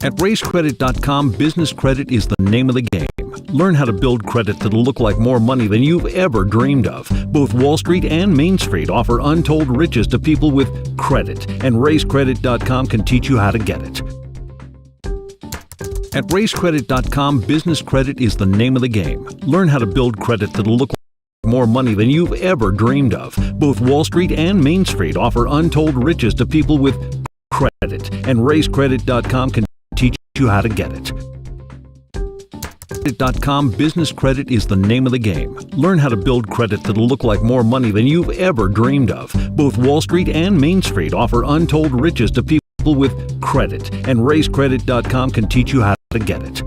At RaceCredit.com, business credit is the name of the game. Learn how to build credit that'll look like more money than you've ever dreamed of. Both Wall Street and Main Street offer untold riches to people with credit, and RaceCredit.com can teach you how to get it. At RaceCredit.com, business credit is the name of the game. Learn how to build credit that'll look like more money than you've ever dreamed of. Both Wall Street and Main Street offer untold riches to people with credit, and RaceCredit.com can teach you how to get it. RaceCredit.com, business credit is the name of the game. Learn how to build credit that'll look like more money than you've ever dreamed of. Both Wall Street and Main Street offer untold riches to people with credit, and RaceCredit.com can teach you how to get it.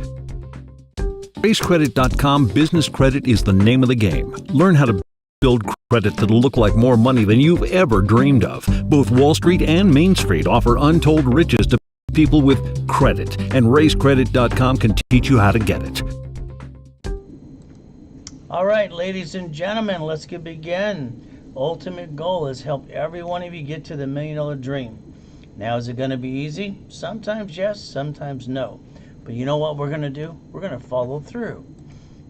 RaceCredit.com, business credit is the name of the game. Learn how to build credit that'll look like more money than you've ever dreamed of. Both Wall Street and Main Street offer untold riches to people with credit, and RaceCredit.com can teach you how to get it. All right, ladies and gentlemen, let's begin. Ultimate goal is help every one of you get to the $1 million dream. Now, is it going to be easy? Sometimes yes, sometimes no. But you know what we're going to do? We're going to follow through.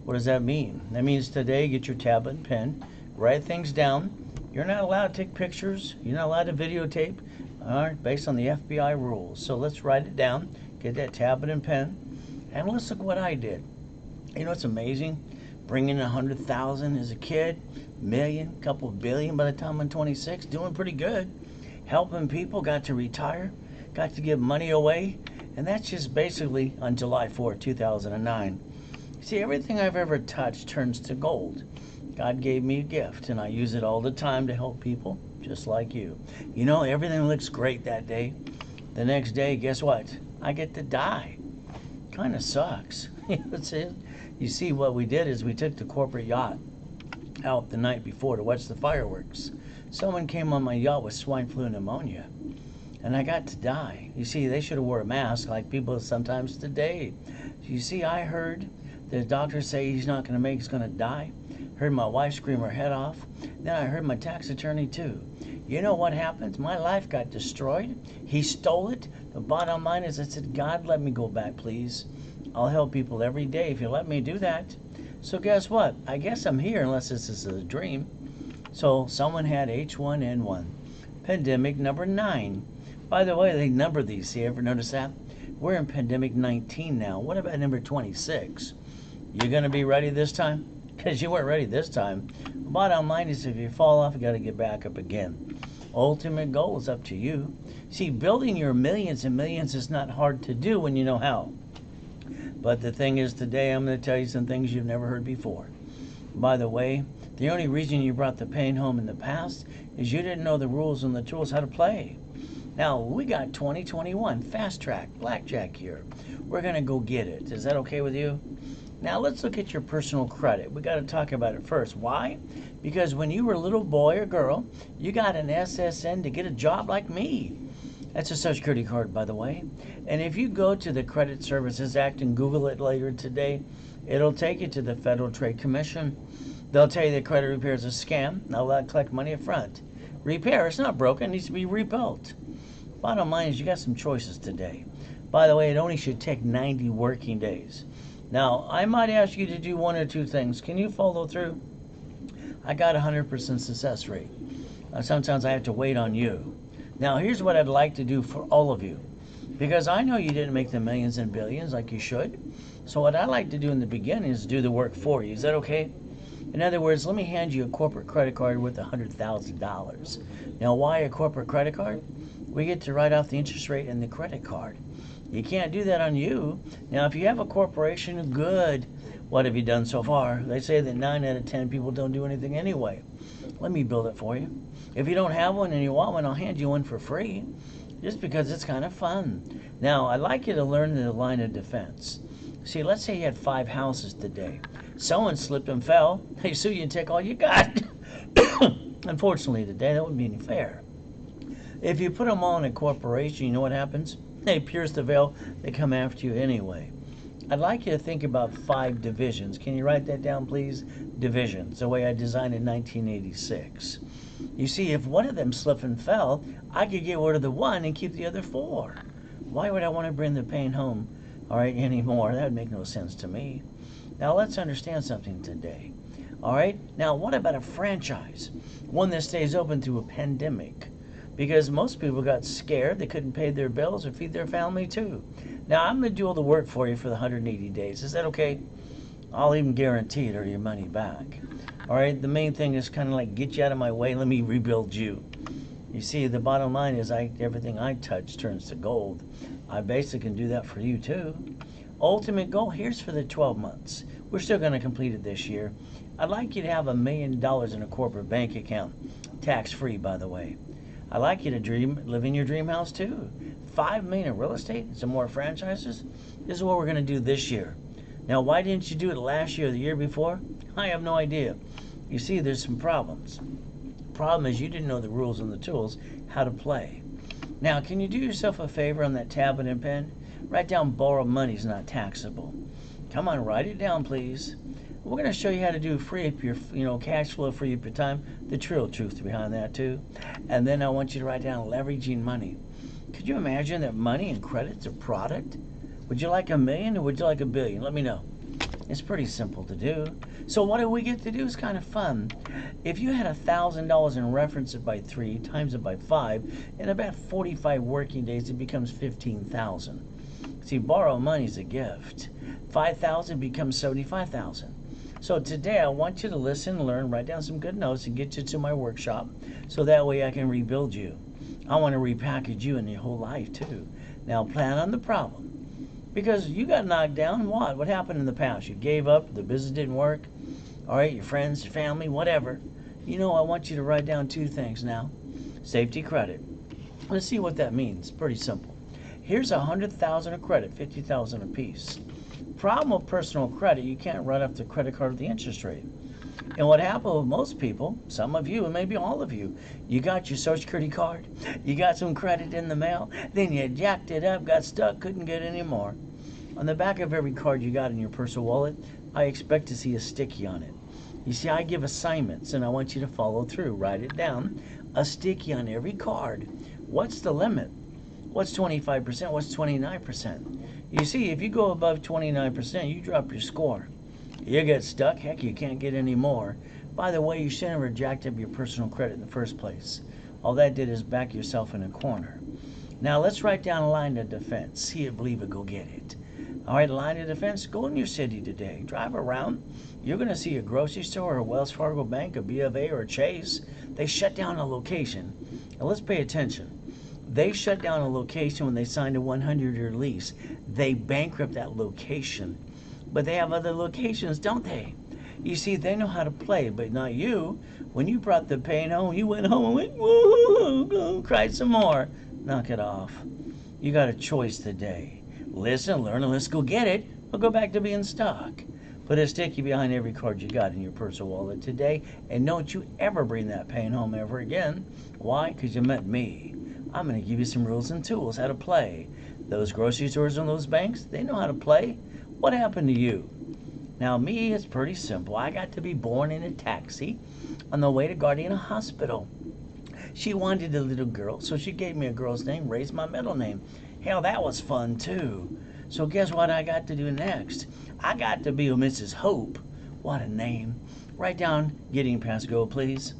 What does that mean? That means today, get your tablet and pen, write things down. You're not allowed to take pictures. You're not allowed to videotape. All right, based on the FBI rules. So let's write it down, get that tablet and pen, and let's look what I did. You know, it's amazing. Bringing 100,000 as a kid, million, couple of billion by the time I'm 26, doing pretty good. Helping people, got to retire, got to give money away, and that's just basically on July 4, 2009. See, everything I've ever touched turns to gold. God gave me a gift, and I use it all the time to help people, just like you. You know, everything looks great that day. The next day, guess what? I get to die. Kind of sucks. You see, what we did is we took the corporate yacht out the night before to watch the fireworks. Someone came on my yacht with swine flu pneumonia, and I got to die. You see, they should have wore a mask like people sometimes today. You see, I heard the doctor say he's not going to make, he's going to die. Heard my wife scream her head off. Then I heard my tax attorney too. You know what happens? My life got destroyed. He stole it. The bottom line is I said, God, let me go back, please. I'll help people every day if you let me do that. So guess what? I guess I'm here unless this is a dream. So someone had H1N1. Pandemic number 9. By the way, they number these. See, ever notice that? We're in pandemic 19 now. What about number 26? You going to be ready this time? Because you weren't ready this time. Bottom line is if you fall off, you got to get back up again. Ultimate goal is up to you. See, building your millions and millions is not hard to do when you know how. But the thing is, today I'm going to tell you some things you've never heard before. By the way, the only reason you brought the pain home in the past is you didn't know the rules and the tools how to play. Now, we got 2021 fast track blackjack here. We're going to go get it. Is that okay with you? Now let's look at your personal credit. We got to talk about it first. Why? Because when you were a little boy or girl, you got an SSN to get a job like me. That's a Social Security card, by the way. And if you go to the Credit Services Act and Google it later today, it'll take you to the Federal Trade Commission. They'll tell you that credit repair is a scam. They'll collect money up front. Repair, it's not broken, it needs to be rebuilt. Bottom line is you got some choices today. By the way, it only should take 90 working days. Now, I might ask you to do one or two things. Can you follow through? I got 100% success rate. Sometimes I have to wait on you. Now, here's what I'd like to do for all of you. Because I know you didn't make the millions and billions like you should. So what I like to do in the beginning is do the work for you. Is that okay? In other words, let me hand you a corporate credit card with $100,000. Now, why a corporate credit card? We get to write off the interest rate in the credit card. You can't do that on you. Now, if you have a corporation, good. What have you done so far? They say that 9 out of 10 people don't do anything anyway. Let me build it for you. If you don't have one and you want one, I'll hand you one for free, just because it's kind of fun. Now, I'd like you to learn the line of defense. See, let's say you had 5 houses today. Someone slipped and fell. They sue you and take all you got. Unfortunately, today, that wouldn't be any fair. If you put them all in a corporation, you know what happens? They pierce the veil. They come after you anyway. I'd like you to think about 5 divisions. Can you write that down, please? Divisions, the way I designed in 1986. You see, if one of them slipped and fell, I could get rid of the one and keep the other 4. Why would I want to bring the pain home, anymore? That would make no sense to me. Now, let's understand something today. All right? Now, what about a franchise? One that stays open through a pandemic. Because most people got scared. They couldn't pay their bills or feed their family, too. Now, I'm going to do all the work for you for the 180 days. Is that okay? I'll even guarantee it or your money back. All right? The main thing is kind of like get you out of my way. Let me rebuild you. You see, the bottom line is everything I touch turns to gold. I basically can do that for you, too. Ultimate goal, here's for the 12 months. We're still going to complete it this year. I'd like you to have $1 million in a corporate bank account. Tax-free, by the way. I'd like you to live in your dream house, too. $5 million in real estate and some more franchises. This is what we're going to do this year. Now, why didn't you do it last year or the year before? I have no idea. You see, there's some problems. Problem is you didn't know the rules and the tools, how to play. Now, can you do yourself a favor on that tablet and pen? Write down borrowed money is not taxable. Come on, write it down, please. We're going to show you how to do free up your, cash flow, free up your time, the real truth behind that too. And then I want you to write down leveraging money. Could you imagine that money and credit's a product? Would you like $1 million or would you like $1 billion? Let me know. It's pretty simple to do. So what do we get to do is kind of fun. If you had $1,000 and reference it by 3, times it by 5, in about 45 working days, it becomes $15,000. See, borrow money is a gift. 5,000 becomes 75,000. So today I want you to listen, learn, write down some good notes, and get you to my workshop, so that way I can rebuild you. I want to repackage you in your whole life too. Now plan on the problem. Because you got knocked down, what? What happened in the past? You gave up, the business didn't work, all right, your friends, your family, whatever. I want you to write down 2 things now. Safety credit. Let's see what that means. Pretty simple. Here's $100,000 of credit, $50,000 a piece. Problem with personal credit, you can't write off the credit card with the interest rate. And what happened with most people, some of you and maybe all of you, you got your Social Security card, you got some credit in the mail, then you jacked it up, got stuck, couldn't get any more. On the back of every card you got in your personal wallet, I expect to see a sticky on it. You see, I give assignments and I want you to follow through. Write it down. A sticky on every card. What's the limit? What's 25%? What's 29%? You see, if you go above 29%, you drop your score. You get stuck, heck, you can't get any more. By the way, you should never jacked up your personal credit in the first place. All that did is back yourself in a corner. Now let's write down a line of defense. See it, believe it, go get it. All right, line of defense, go in your city today. Drive around. You're going to see a grocery store or a Wells Fargo Bank, a B of A or a Chase. They shut down a location. Now let's pay attention. They shut down a location when they signed a 100-year lease. They bankrupt that location. But they have other locations, don't they? You see, they know how to play, but not you. When you brought the pain home, you went home and went, woo, cried some more. Knock it off. You got a choice today. Listen, learn, and let's go get it. Or go back to being stuck. Put a sticky behind every card you got in your personal wallet today, and don't you ever bring that pain home ever again. Why? Because you met me. I'm going to give you some rules and tools how to play. Those grocery stores and those banks, they know how to play. What happened to you? Now, me, it's pretty simple. I got to be born in a taxi on the way to Gardena Hospital. She wanted a little girl, so she gave me a girl's name, raised my middle name. Hell, that was fun, too. So guess what I got to do next? I got to be a Mrs. Hope. What a name. Write down, getting past go, please.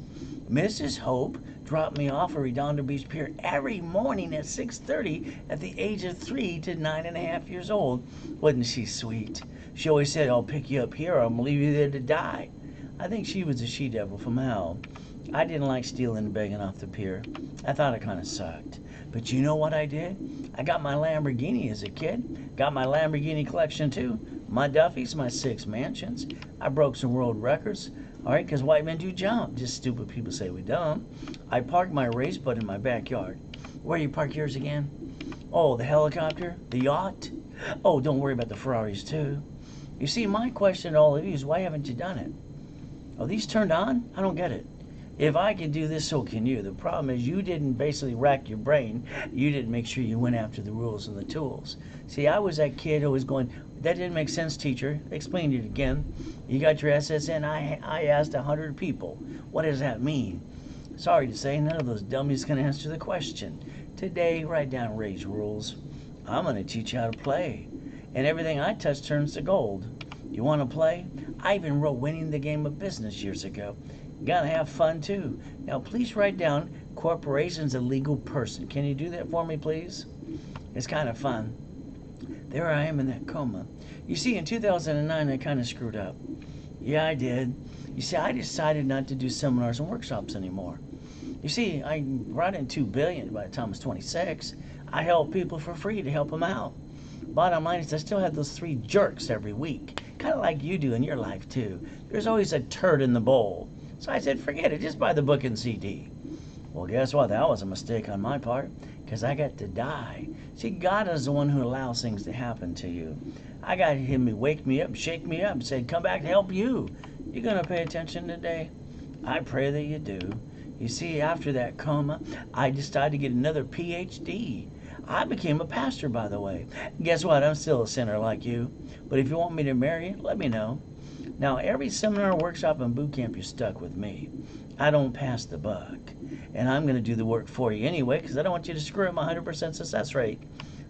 Mrs. Hope dropped me off at Redondo Beach Pier every morning at 6:30 at the age of 3 to 9.5 years old. Wasn't she sweet? She always said, I'll pick you up here or I'm going to leave you there to die. I think she was a she-devil from hell. I didn't like stealing and begging off the pier. I thought it kind of sucked. But you know what I did? I got my Lamborghini as a kid. Got my Lamborghini collection too. My Duffys, my 6 mansions. I broke some world records. All right, because white men do jump. Just stupid people say we don't. I parked my race boat in my backyard. Where you park yours again? Oh, the helicopter? The yacht? Oh, don't worry about the Ferraris too. You see, my question to all of you is why haven't you done it? Are these turned on? I don't get it. If I can do this, so can you. The problem is you didn't basically rack your brain. You didn't make sure you went after the rules and the tools. See, I was that kid who was going, that didn't make sense, teacher. Explain it again. You got your SSN. I asked 100 people. What does that mean? Sorry to say, none of those dummies can answer the question. Today, write down Ray's rules. I'm going to teach you how to play. And everything I touch turns to gold. You want to play? I even wrote Winning the Game of Business years ago. Gotta have fun too. Now please write down corporation's a legal person. Can you do that for me, please? It's kind of fun. There I am in that coma. You see, in 2009 I kind of screwed up. Yeah, I did. You see, I decided not to do seminars and workshops anymore. You see, I brought in $2 billion by the time I was 26. I helped people for free to help them out. Bottom line is I still have those 3 jerks every week. Kind of like you do in your life too. There's always a turd in the bowl. So I said, forget it, just buy the book and CD. Well, guess what? That was a mistake on my part, because I got to die. See, God is the one who allows things to happen to you. I got him to wake me up, shake me up, and say, come back to help you. You going to pay attention today? I pray that you do. You see, after that coma, I decided to get another PhD. I became a pastor, by the way. Guess what? I'm still a sinner like you. But if you want me to marry you, let me know. Now, every seminar, workshop, and boot camp, you're stuck with me. I don't pass the buck. And I'm going to do the work for you anyway, because I don't want you to screw up my 100% success rate.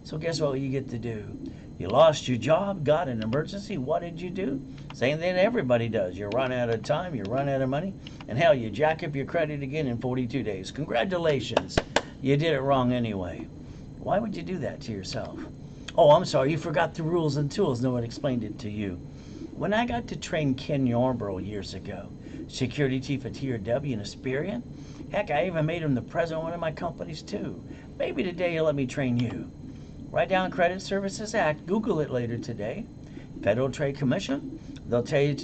So guess what you get to do? You lost your job, got an emergency. What did you do? Same thing everybody does. You run out of time, you run out of money, and hell, you jack up your credit again in 42 days. Congratulations. You did it wrong anyway. Why would you do that to yourself? Oh, I'm sorry, you forgot the rules and tools. No one explained it to you. When I got to train Ken Yarborough years ago, security chief at TRW in Asperian, heck, I even made him the president of one of my companies too. Maybe today he'll let me train you. Write down Credit Services Act. Google it later today. Federal Trade Commission. They'll take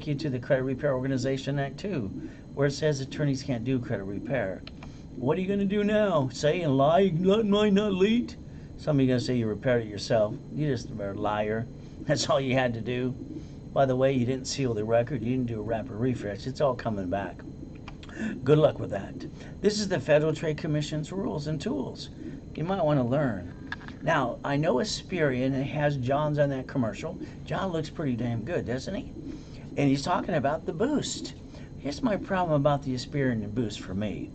you to the Credit Repair Organization Act too, where it says attorneys can't do credit repair. What are you going to do now? Say and lie? Mine not late? Some of you are going to say you repaired it yourself. You just are a liar. That's all you had to do. By the way, you didn't seal the record. You didn't do a rapid refresh. It's all coming back. Good luck with that. This is the Federal Trade Commission's rules and tools. You might want to learn. Now, I know Asperian has John's on that commercial. John looks pretty damn good, doesn't he? And he's talking about the boost. Here's my problem about the Asperian and boost for me.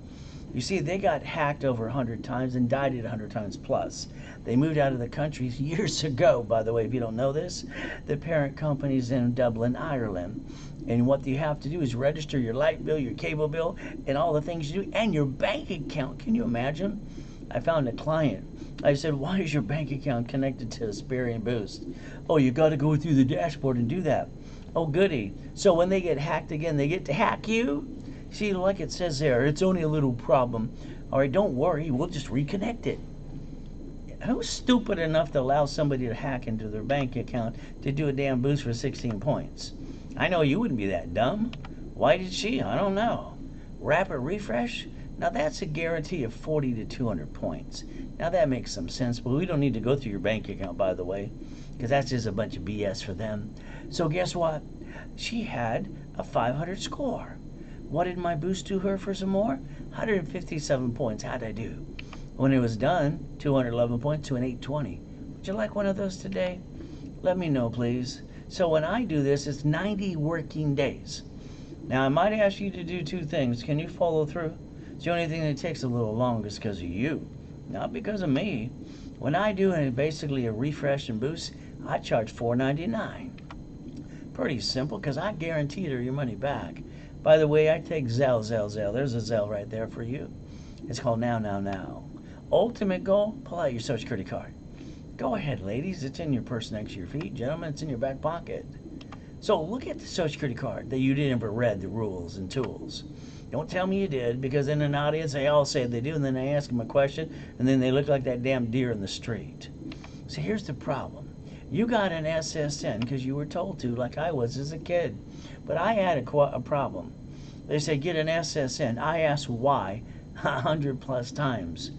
You see, they got hacked over 100 times and died at 100 times plus. They moved out of the country years ago, by the way, if you don't know this. The parent company's in Dublin, Ireland. And what you have to do is register your light bill, your cable bill, and all the things you do, and your bank account. Can you imagine? I found a client. I said, why is your bank account connected to Asperian Boost? Oh, you got to go through the dashboard and do that. Oh, goody. So when they get hacked again, they get to hack you? See, like it says there, it's only a little problem. All right, don't worry, we'll just reconnect it. Who's stupid enough to allow somebody to hack into their bank account to do a damn boost for 16 points? I know you wouldn't be that dumb. Why did she? I don't know. Rapid refresh? Now that's a guarantee of 40 to 200 points. Now that makes some sense, but we don't need to go through your bank account, by the way, because that's just a bunch of BS for them. So guess what? She had a 500 score. What did my boost do her for some more? 157 points. How'd I do? When it was done, 211 points to an 820. Would you like one of those today? Let me know, please. So when I do this, it's 90 working days. Now, I might ask you to do two things. Can you follow through? It's the only thing that takes a little longer is because of you, not because of me. When I do basically a refresh and boost, I charge $4.99. Pretty simple, because I guarantee your money back. By the way, I take Zelle. There's a Zelle right there for you. It's called Now. Ultimate goal, pull out your Social Security card. Go ahead, ladies. It's in your purse next to your feet. Gentlemen, it's in your back pocket. So look at the Social Security card that you didn't ever read the rules and tools. Don't tell me you did, because in an audience, they all say they do, and then I ask them a question, and then they look like that damn deer in the street. So here's the problem. You got an SSN because you were told to, like I was as a kid. But I had a problem. They said, get an SSN. I asked why 100 plus times.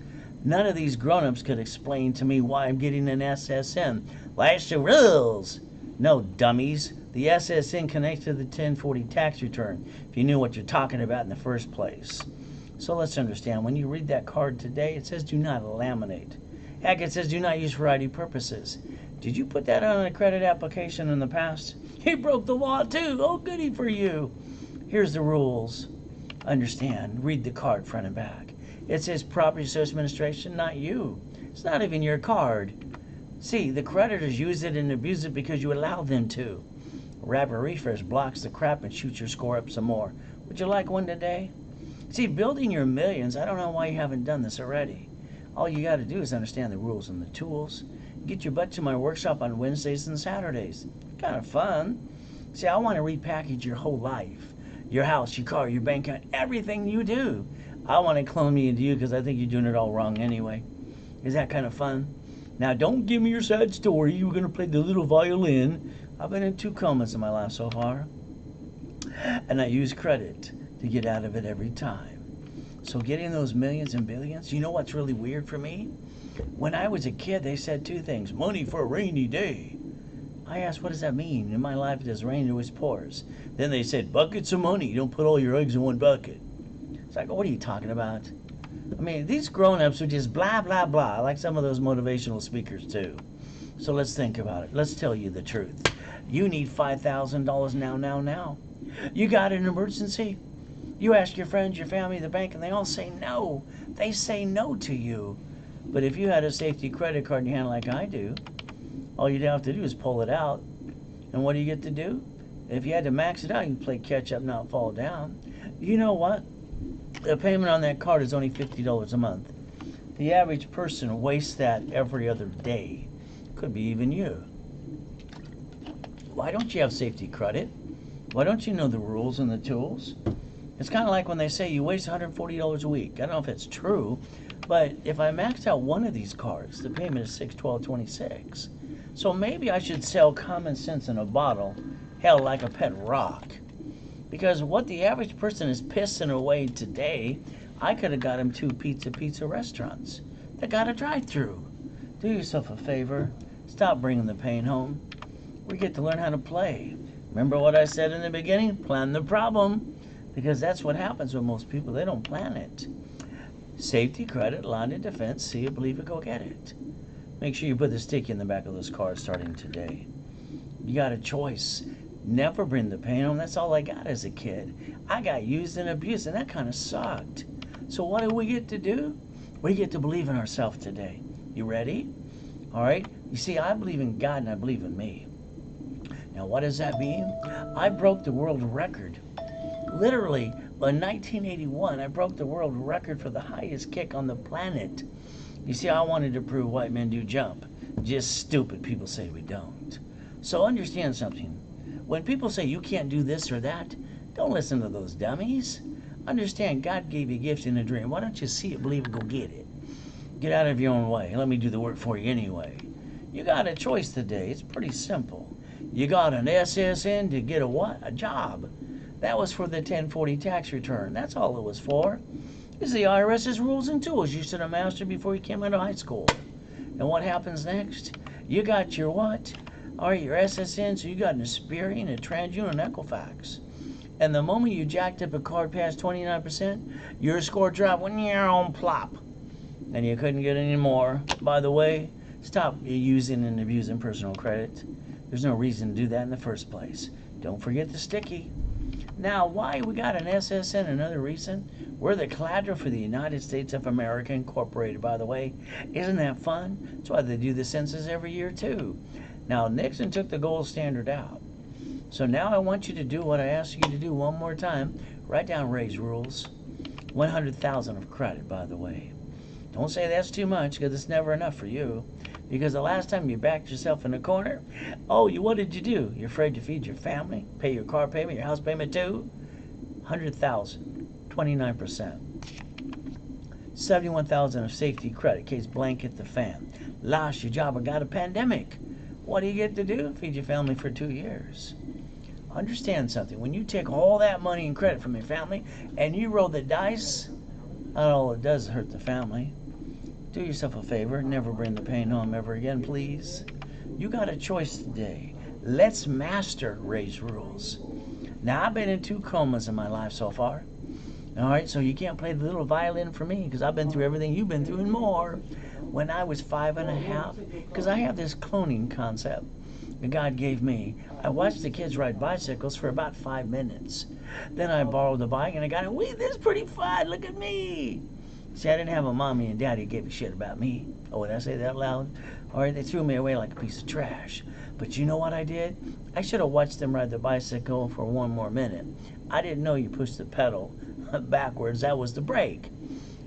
None of these grown-ups could explain to me why I'm getting an SSN. That's the rules. No, dummies. The SSN connects to the 1040 tax return, if you knew what you're talking about in the first place. So let's understand, when you read that card today, it says do not laminate. Heck, it says do not use for ID purposes. Did you put that on a credit application in the past? He broke the law too. Oh, goody for you. Here's the rules. Understand, read the card front and back. It says Property Service Administration, not you. It's not even your card. See, the creditors use it and abuse it because you allow them to. Rapid refresh blocks the crap and shoots your score up some more. Would you like one today? See, building your millions, I don't know why you haven't done this already. All you got to do is understand the rules and the tools. Get your butt to my workshop on Wednesdays and Saturdays. Kind of fun. See, I want to repackage your whole life. Your house, your car, your bank account, everything you do. I want to clone me into you because I think you're doing it all wrong anyway. Is that kind of fun? Now, don't give me your sad story. You were going to play the little violin. I've been in 2 comas in my life so far. And I use credit to get out of it every time. So getting those millions and billions, you know what's really weird for me? When I was a kid, they said 2 things. Money for a rainy day. I asked, what does that mean? In my life, it does rain, it always pours. Then they said, buckets of money. You don't put all your eggs in one bucket. It's like, what are you talking about? I mean, these grown-ups are just blah, blah, blah, like some of those motivational speakers, too. So let's think about it. Let's tell you the truth. You need $5,000 now. You got an emergency? You ask your friends, your family, the bank, and they all say no. They say no to you. But if you had a safety credit card in your hand like I do, all you'd have to do is pull it out. And what do you get to do? If you had to max it out, you can play catch up, not fall down. You know what? The payment on that card is only $50 a month. The average person wastes that every other day. Could be even you. Why don't you have safety credit? Why don't you know the rules and the tools? It's kind of like when they say you waste $140 a week. I don't know if it's true, but if I maxed out one of these cards, the payment is $612.26. So maybe I should sell common sense in a bottle, held like a pet rock. Because what the average person is pissing away today, I could have got him 2 pizza restaurants that got a drive-through. Do yourself a favor. Stop bringing the pain home. We get to learn how to play. Remember what I said in the beginning? Plan the problem. Because that's what happens with most people. They don't plan it. Safety, credit, line of defense, see it, believe it, go get it. Make sure you put the sticky in the back of those cards starting today. You got a choice. Never bring the pain home. That's all I got as a kid. I got used and abused, and that kind of sucked. So what do we get to do? We get to believe in ourselves today. You ready? All right? You see, I believe in God, and I believe in me. Now, what does that mean? I broke the world record. Literally, in 1981, I broke the world record for the highest kick on the planet. You see, I wanted to prove white men do jump. Just stupid people say we don't. So understand something. When people say you can't do this or that, don't listen to those dummies. Understand God gave you gifts in a dream. Why don't you see it, believe it, go get it? Get out of your own way. Let me do the work for you anyway. You got a choice today. It's pretty simple. You got an SSN to get a what? A job. That was for the 1040 tax return. That's all it was for. It's the IRS's rules and tools you should have mastered before you came out of high school. And what happens next? You got your what? All right, your SSN, so you got an Experian, a TransUnion, and Equifax. And the moment you jacked up a card past 29%, your score dropped when you're on plop. and you couldn't get any more. By the way, stop using and abusing personal credit. There's no reason to do that in the first place. Don't forget the sticky. Now, why we got an SSN? Another reason? We're the collateral for the United States of America Incorporated, by the way. Isn't that fun? That's why they do the census every year, too. Now, Nixon took the gold standard out. So now I want you to do what I asked you to do one more time. Write down Ray's rules. 100,000 of credit, by the way. Don't say that's too much, because it's never enough for you. Because the last time you backed yourself in a corner, what did you do? You're afraid to feed your family, pay your car payment, your house payment too? 100,000, 29%. 71,000 of safety credit, in case blank hit the fan. Lost your job or got a pandemic. What do you get to do? Feed your family for 2 years. Understand something. When you take all that money and credit from your family and you roll the dice, all it does is hurt the family. Do yourself a favor. Never bring the pain home ever again, please. You got a choice today. Let's master Ray's rules. Now, I've been in 2 comas in my life so far. All right, so you can't play the little violin for me because I've been through everything you've been through and more. When I was 5.5, because I have this cloning concept that God gave me. I watched the kids ride bicycles for about 5 minutes. Then I borrowed the bike and I got it. Wee, this is pretty fun. Look at me. See, I didn't have a mommy and daddy who gave a shit about me. Oh, did I say that loud? All right, they threw me away like a piece of trash. But you know what I did? I should have watched them ride the bicycle for 1 more minute. I didn't know you pushed the pedal backwards. That was the brake.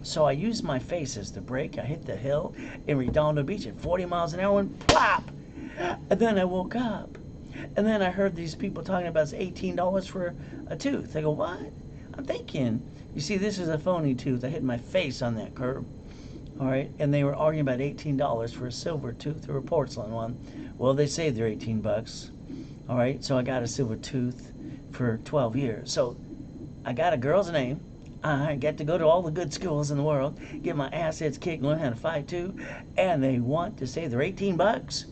So I used my face as the brake. I hit the hill in Redondo Beach at 40 miles an hour and plop! And then I woke up. And then I heard these people talking about it's $18 for a tooth. I go, what? I'm thinking, you see, this is a phony tooth. I hit my face on that curb. All right, and they were arguing about $18 for a silver tooth or a porcelain one. Well, they say they're 18 bucks. All right, so I got a silver tooth for 12 years. So I got a girl's name. I get to go to all the good schools in the world, get my assets kicked, learn how to fight too, and they want to say they're 18 bucks.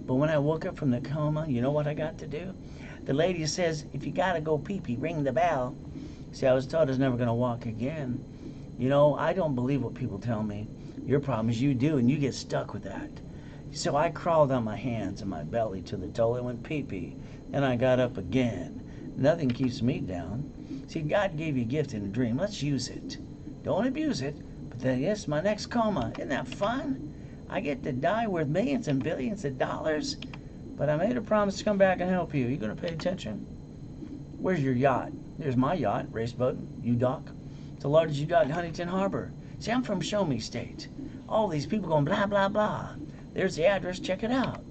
But when I woke up from the coma, you know what I got to do? The lady says, if you gotta go pee-pee, ring the bell. See, I was taught I was never gonna walk again. You know, I don't believe what people tell me. Your problem is you do, and you get stuck with that. So I crawled on my hands and my belly to the toilet and went pee-pee, and I got up again. Nothing keeps me down. See, God gave you a gift and a dream. Let's use it. Don't abuse it. But then, yes, my next coma. Isn't that fun? I get to die worth millions and billions of dollars. But I made a promise to come back and help you. You going to pay attention? Where's your yacht? There's my yacht, race boat, U-Dock. It's the largest U-Dock in Huntington Harbor. See, I'm from Show Me State. All these people going blah, blah, blah. There's the address. Check it out.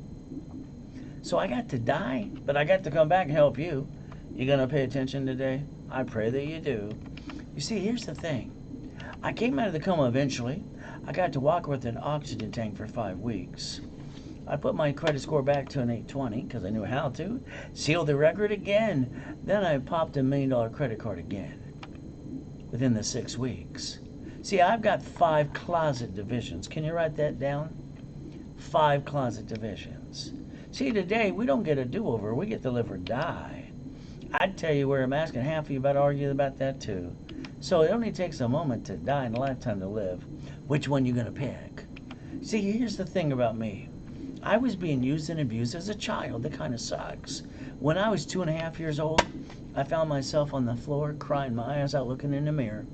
So I got to die, but I got to come back and help you. You going to pay attention today? I pray that you do. You see, here's the thing. I came out of the coma eventually. I got to walk with an oxygen tank for 5 weeks. I put my credit score back to an 820 because I knew how to. Sealed the record again. Then I popped a $1 million credit card again within the 6 weeks. See, I've got 5 closet divisions. Can you write that down? 5 closet divisions. See, today we don't get a do-over. We get to live or die. I'd tell you where I'm asking half of you about to argue about that too. So it only takes a moment to die and a lifetime to live. Which one you gonna pick? See, here's the thing about me. I was being used and abused as a child. That kind of sucks. When I was 2.5 years old, I found myself on the floor crying my eyes out looking in the mirror.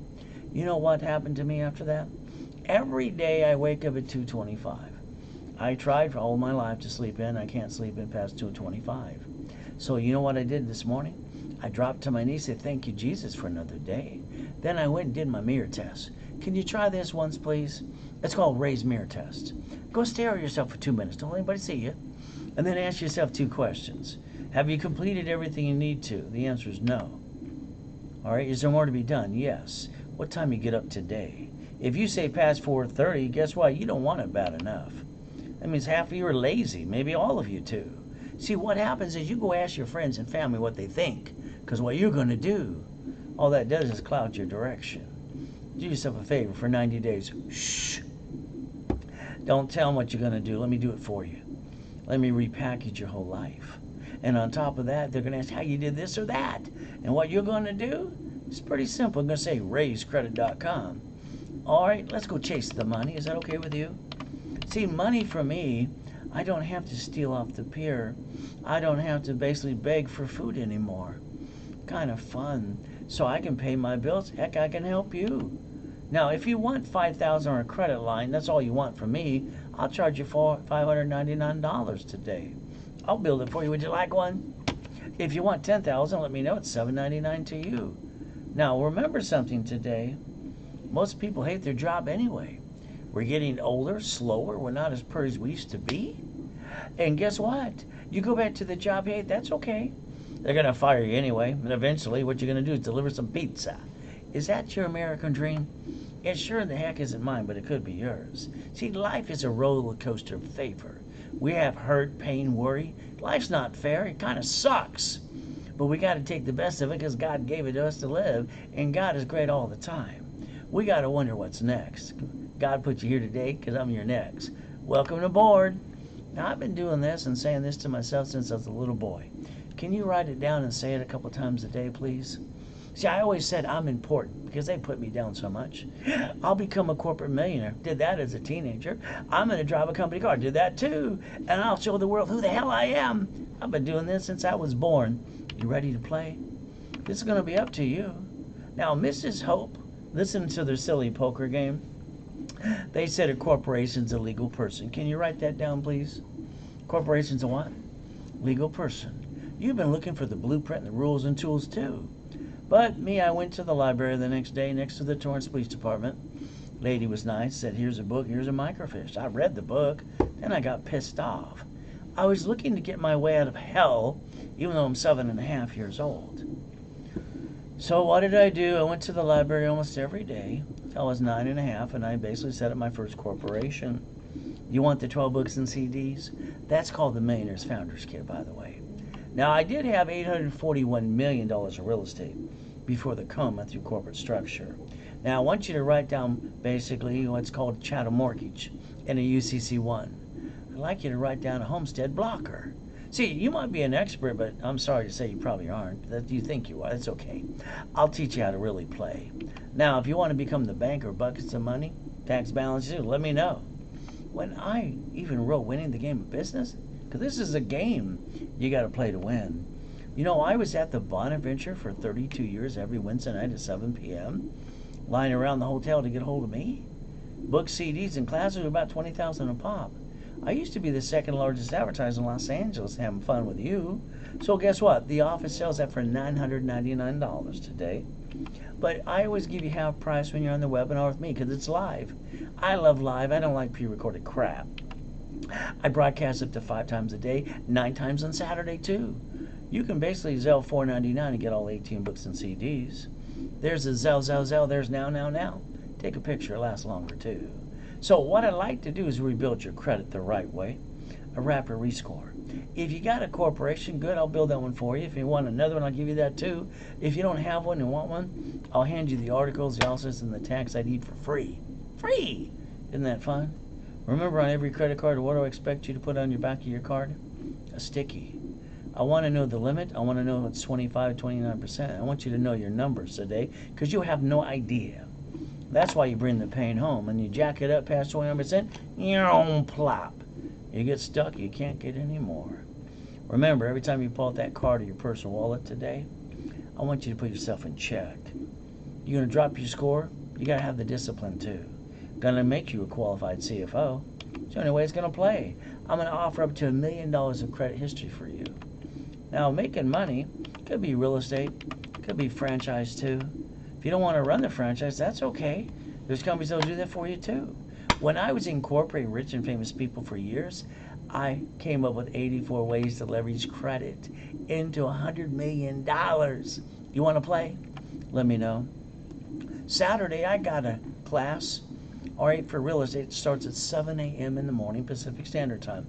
You know what happened to me after that? Every day I wake up at 2:25. I tried for all my life to sleep in. I can't sleep in past 2:25. So you know what I did this morning? I dropped to my knees and said, thank you, Jesus, for another day. Then I went and did my mirror test. Can you try this once, please? It's called Ray's mirror test. Go stare at yourself for 2 minutes. Don't let anybody see you. And then ask yourself 2 questions. Have you completed everything you need to? The answer is no. All right, is there more to be done? Yes. What time you get up today? If you say past 4:30, guess what? You don't want it bad enough. That means half of you are lazy, maybe all of you too. See, what happens is you go ask your friends and family what they think, because what you're going to do, all that does is cloud your direction. Do yourself a favor for 90 days. Shh. Don't tell them what you're going to do. Let me do it for you. Let me repackage your whole life. And on top of that, they're going to ask how you did this or that. And what you're going to do is pretty simple. I'm going to say raisecredit.com. All right, let's go chase the money. Is that okay with you? See, money for me, I don't have to steal off the pier. I don't have to basically beg for food anymore. Kind of fun. So I can pay my bills. Heck, I can help you. Now, if you want $5,000 on a credit line, that's all you want from me, I'll charge you for $599 today. I'll build it for you. Would you like one? If you want $10,000, let me know. It's $799 to you. Now, remember something today. Most people hate their job anyway. We're getting older, slower. We're not as pretty as we used to be. And guess what? You go back to the job you hate, that's okay. They're going to fire you anyway. And eventually, what you're going to do is deliver some pizza. Is that your American dream? It sure the heck isn't mine, but it could be yours. See, life is a roller coaster of favor. We have hurt, pain, worry. Life's not fair. It kind of sucks. But we got to take the best of it because God gave it to us to live. And God is great all the time. We got to wonder what's next. God put you here today because I'm your next. Welcome aboard. Now, I've been doing this and saying this to myself since I was a little boy. Can you write it down and say it a couple times a day, please? See, I always said I'm important because they put me down so much. I'll become a corporate millionaire. Did that as a teenager. I'm going to drive a company car. Did that too. And I'll show the world who the hell I am. I've been doing this since I was born. You ready to play? This is going to be up to you. Now, Mrs. Hope, listen to their silly poker game. They said a corporation's a legal person. Can you write that down, please? Corporation's a what? Legal person. You've been looking for the blueprint and the rules and tools too. But me, I went to the library the next day next to the Torrance Police Department. Lady was nice, said, here's a book, here's a microfiche. I read the book, then I got pissed off. I was looking to get my way out of hell, even though I'm 7.5 years old. So what did I do? I went to the library almost every day. I was 9.5, and I basically set up my first corporation. You want the 12 books and CDs? That's called the Millionaire's Founders Kit, by the way. Now, I did have $841 million of real estate before the coma through corporate structure. Now, I want you to write down basically what's called chattel mortgage and a UCC1. I'd like you to write down a homestead blocker. See, you might be an expert, but I'm sorry to say you probably aren't. That you think you are. That's okay. I'll teach you how to really play. Now, if you want to become the banker, buckets of money, tax balances, let me know. When I even wrote Winning the Game of Business, because this is a game you got to play to win. You know, I was at the Bonaventure for 32 years every Wednesday night at 7 p.m., lying around the hotel to get hold of me. Book CDs and classes were about $20,000 a pop. I used to be the second largest advertiser in Los Angeles, having fun with you. So guess what? The office sells that for $999 today. But I always give you half price when you're on the webinar with me because it's live. I love live. I don't like pre-recorded crap. I broadcast up to 5 times a day, 9 times on Saturday too. You can basically Zelle $4.99 and get all 18 books and CDs. There's a Zelle. There's now. Take a picture, it lasts longer too. So what I like to do is rebuild your credit the right way. A rapid rescore. If you got a corporation, good, I'll build that one for you. If you want another one, I'll give you that too. If you don't have one and want one, I'll hand you the articles, the analysis, and the tax ID for free. Free! Isn't that fun? Remember, on every credit card, what do I expect you to put on your back of your card? A sticky. I want to know the limit. I want to know it's 25, 29%. I want you to know your numbers today because you'll have no idea. That's why you bring the pain home. And you jack it up past 29%, plop. You get stuck, you can't get any more. Remember, every time you pull out that card or your personal wallet today, I want you to put yourself in check. You're going to drop your score, you got to have the discipline too. Going to make you a qualified CFO. It's the only way it's going to play. I'm going to offer up to $1 million of credit history for you. Now, making money could be real estate, could be franchise too. If you don't want to run the franchise, that's okay. There's companies that will do that for you too. When I was incorporating rich and famous people for years, I came up with 84 ways to leverage credit into $100 million. You want to play? Let me know. Saturday, I got a class, all right, for real estate. It starts at 7 a.m. in the morning, Pacific Standard Time.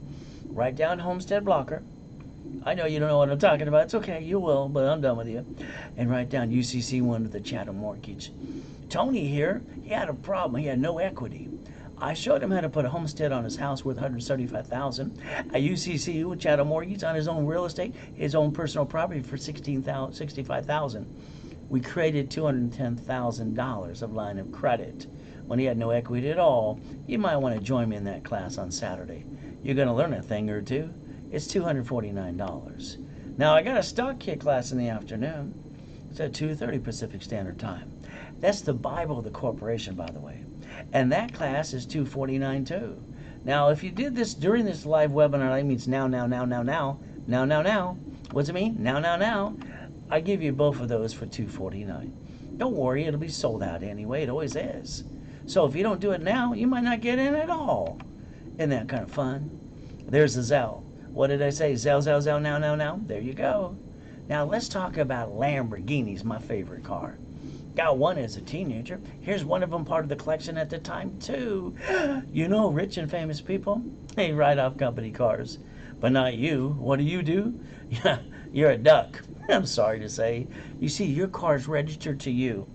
Write down homestead blocker. I know you don't know what I'm talking about. It's okay, you will, but I'm done with you. And write down UCC1 with the chattel mortgage. Tony here, he had a problem. He had no equity. I showed him how to put a homestead on his house worth $175,000, a UCC with chattel mortgage on his own real estate, his own personal property for $65,000. We created $210,000 of line of credit. when he had no equity at all, you might want to join me in that class on Saturday. You're going to learn a thing or two. It's $249. Now, I got a stock kit class in the afternoon. It's at 2:30 Pacific Standard Time. That's the Bible of the corporation, by the way. And that class is $249 too. Now, if you did this during this live webinar, that means now. What's it mean? Now. I give you both of those for $249. Don't worry, it'll be sold out anyway. It always is. So if you don't do it now, you might not get in at all. Isn't that kind of fun? There's the Zelle. What did I say? Zelle, now. There you go. Now let's talk about Lamborghinis, my favorite car. Got one as a teenager. Here's one of them part of the collection at the time, too. You know, rich and famous people, they ride off company cars. But not you. What do? You're a duck. I'm sorry to say. You see, your car's registered to you.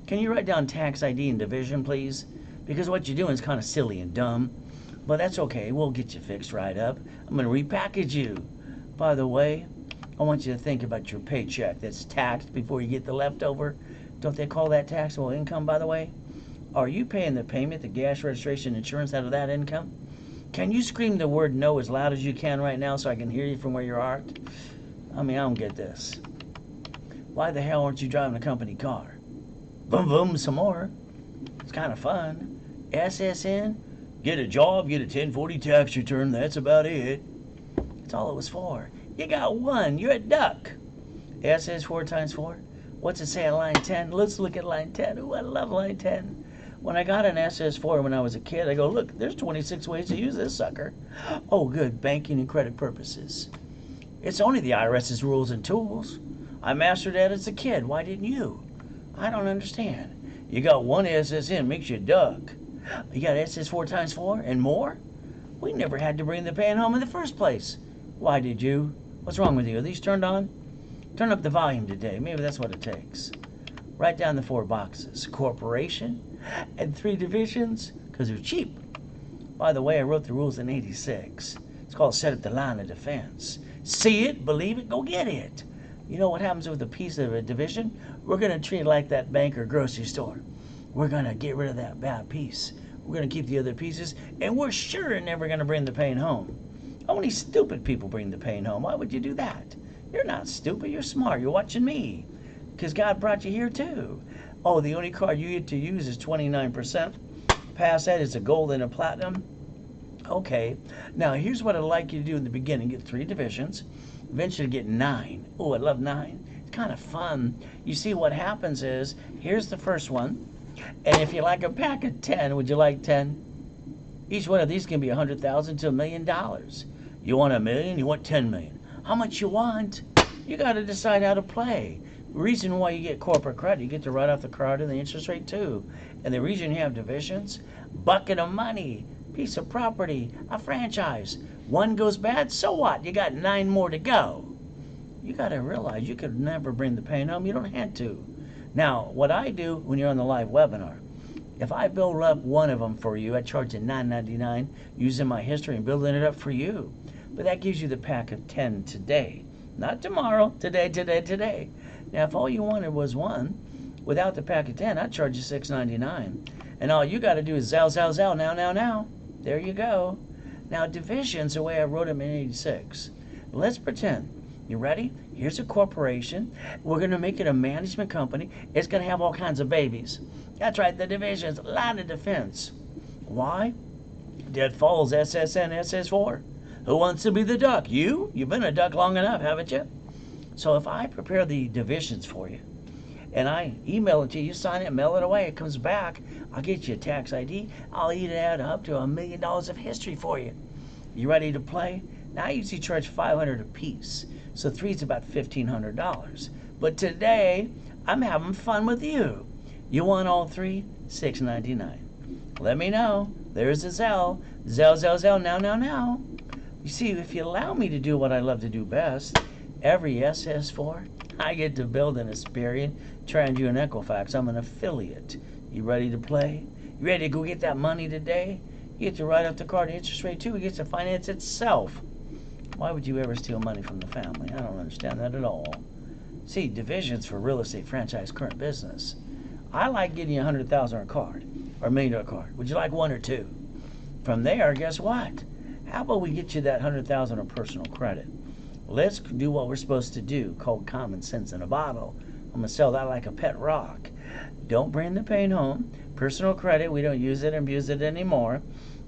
Can you write down tax ID and division, please? Because what you're doing is kind of silly and dumb. But that's okay. We'll get you fixed right up. I'm going to repackage you. By the way, I want you to think about your paycheck that's taxed before you get the leftover. Don't they call that taxable income, by the way? Are you paying the payment, the gas registration, insurance out of that income? Can you scream the word no as loud as you can right now so I can hear you from where you are? I don't get this. Why the hell aren't you driving a company car? Boom, some more. It's kind of fun. SSN, get a job, get a 1040 tax return, that's about it. That's all it was for. You got one, you're a duck. SS 4 times 4. What's it say on line 10? Let's look at line 10. Ooh, I love line 10. When I got an SS4 when I was a kid, I go, look, there's 26 ways to use this sucker. Oh, good, banking and credit purposes. It's only the IRS's rules and tools. I mastered that as a kid. Why didn't you? I don't understand. You got one SSN, makes you a duck. You got SS 4 times 4 and more? We never had to bring the paying home in the first place. Why did you? What's wrong with you? Are these turned on? Turn up the volume today. Maybe that's what it takes. Write down the 4 boxes. Corporation and 3 divisions, because they're cheap. By the way, I wrote the rules in '86. It's called Set Up the Line of Defense. See it, believe it, go get it. You know what happens with a piece of a division? We're going to treat it like that bank or grocery store. We're going to get rid of that bad piece. We're going to keep the other pieces, and we're sure never going to bring the pain home. Only stupid people bring the pain home. Why would you do that? You're not stupid, you're smart. You're watching me, because God brought you here too. Oh, the only card you get to use is 29%. Past that is a gold and a platinum. Okay, now here's what I'd like you to do in the beginning. Get 3 divisions, eventually get 9. Oh, I love 9. It's kind of fun. You see, what happens is, here's the first one, and if you like a pack of 10, would you like 10? Each one of these can be $100,000 to $1 million. You want $1 million, you want 10 million. How much you want? You got to decide how to play. Reason why you get corporate credit, you get to write off the card and the interest rate too. And the reason you have divisions, bucket of money, piece of property, a franchise. One goes bad, so what? You got 9 more to go. You got to realize you could never bring the pain home. You don't have to. Now, what I do when you're on the live webinar, if I build up one of them for you, I charge you $9.99 using my history and building it up for you. But that gives you the pack of 10 today. Not tomorrow, today. Now, if all you wanted was one, without the pack of 10, I'd charge you $6.99. And all you got to do is zell, now. There you go. Now, divisions, the way I wrote them in '86. Let's pretend. You ready? Here's a corporation. We're going to make it a management company. It's going to have all kinds of babies. That's right, the divisions, line of defense. Why? Dead falls SSN, SS4. Who wants to be the duck? You? You've been a duck long enough, haven't you? So if I prepare the divisions for you, and I email it to you, you sign it, mail it away, it comes back, I'll get you a tax ID, I'll eat it add up to $1 million of history for you. You ready to play? Now I usually charge $500 a piece, so 3 is about $1,500. But today, I'm having fun with you. You want all 3? $6.99. Let me know. There's the Zelle. Zelle, now. You see, if you allow me to do what I love to do best, every SS4, I get to build an Experian, TransU, and Equifax. I'm an affiliate. You ready to play? You ready to go get that money today? You get to write up the card interest rate too. It gets to finance itself. Why would you ever steal money from the family? I don't understand that at all. See, divisions for real estate franchise current business. I like getting you $100,000 on a card. or $1 million card? Would you like one or two? From there, guess what? How about we get you that 100,000 of personal credit? Let's do what we're supposed to do, called common sense in a bottle. I'm going to sell that like a pet rock. Don't bring the pain home. Personal credit, we don't use it and abuse it anymore.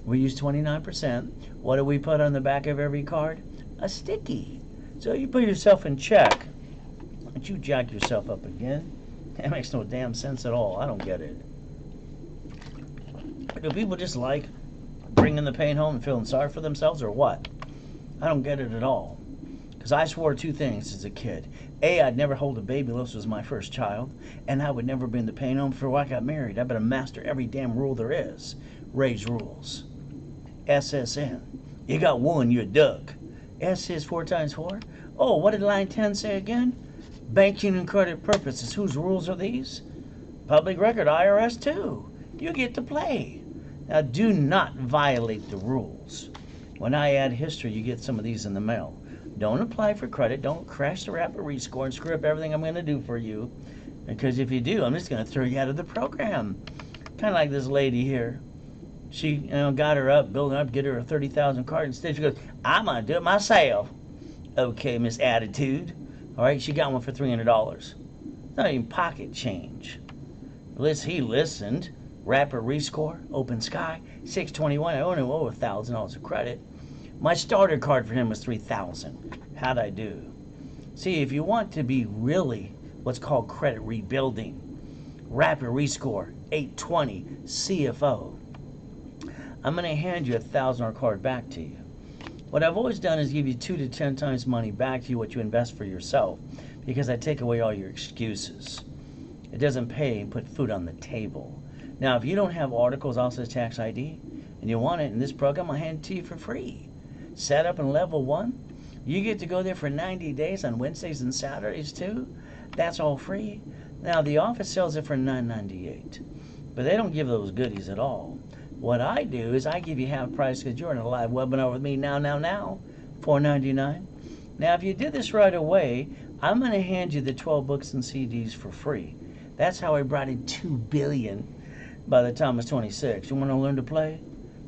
We use 29%. What do we put on the back of every card? A sticky. So you put yourself in check. Don't you jack yourself up again? That makes no damn sense at all. I don't get it. Do people just like bringing the pain home and feeling sorry for themselves, or what? I don't get it at all. Because I swore two things as a kid. A, I'd never hold a baby unless it was my first child, and I would never bring the pain home before I got married. I better master every damn rule there is. Ray's rules. SSN. You got one, you're a duck. S is 4 times 4. Oh, what did line 10 say again? Banking and credit purposes. Whose rules are these? Public record, IRS too. You get to play. Now, do not violate the rules. When I add history, you get some of these in the mail. Don't apply for credit. Don't crash the rapid rescore and screw up everything I'm going to do for you. Because if you do, I'm just going to throw you out of the program. Kind of like this lady here. She got her up, building up, get her a 30,000 card. Instead, she goes, I'm going to do it myself. Okay, Miss Attitude. All right, she got one for $300. Not even pocket change. He listened. Rapid rescore, open sky, 621. I only owe $1,000 of credit. My starter card for him was $3,000. How'd I do? See, if you want to be really what's called credit rebuilding, rapid rescore, 820, CFO, I'm going to hand you a $1,000 card back to you. What I've always done is give you 2 to 10 times money back to you what you invest for yourself, because I take away all your excuses. It doesn't pay to put food on the table. Now, if you don't have articles also tax ID and you want it in this program, I'll hand it to you for free. Set up in level 1. You get to go there for 90 days on Wednesdays and Saturdays too. That's all free. Now, the office sells it for $9.98, but they don't give those goodies at all. What I do is I give you half price because you're in a live webinar with me now, $4.99. Now, if you did this right away, I'm going to hand you the 12 books and CDs for free. That's how I brought in $2 billion by the time I was 26. You want to learn to play?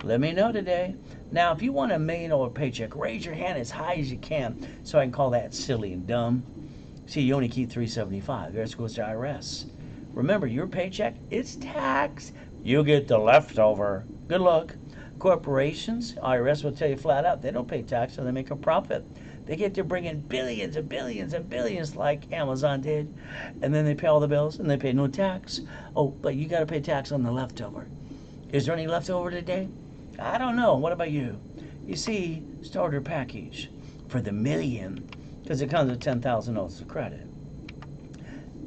Let me know today. Now, if you want $1 million paycheck, raise your hand as high as you can so I can call that silly and dumb. See, you only keep $375. The rest goes to IRS. Remember, your paycheck, it's taxed. You get the leftover. Good luck. Corporations, IRS will tell you flat out, they don't pay tax, so they make a profit. They get to bring in billions and billions and billions like Amazon did, and then they pay all the bills and they pay no tax. Oh, but you got to pay tax on the leftover. Is there any leftover today? I don't know. What about you? You see, starter package for the $1 million, because it comes with $10,000 of credit.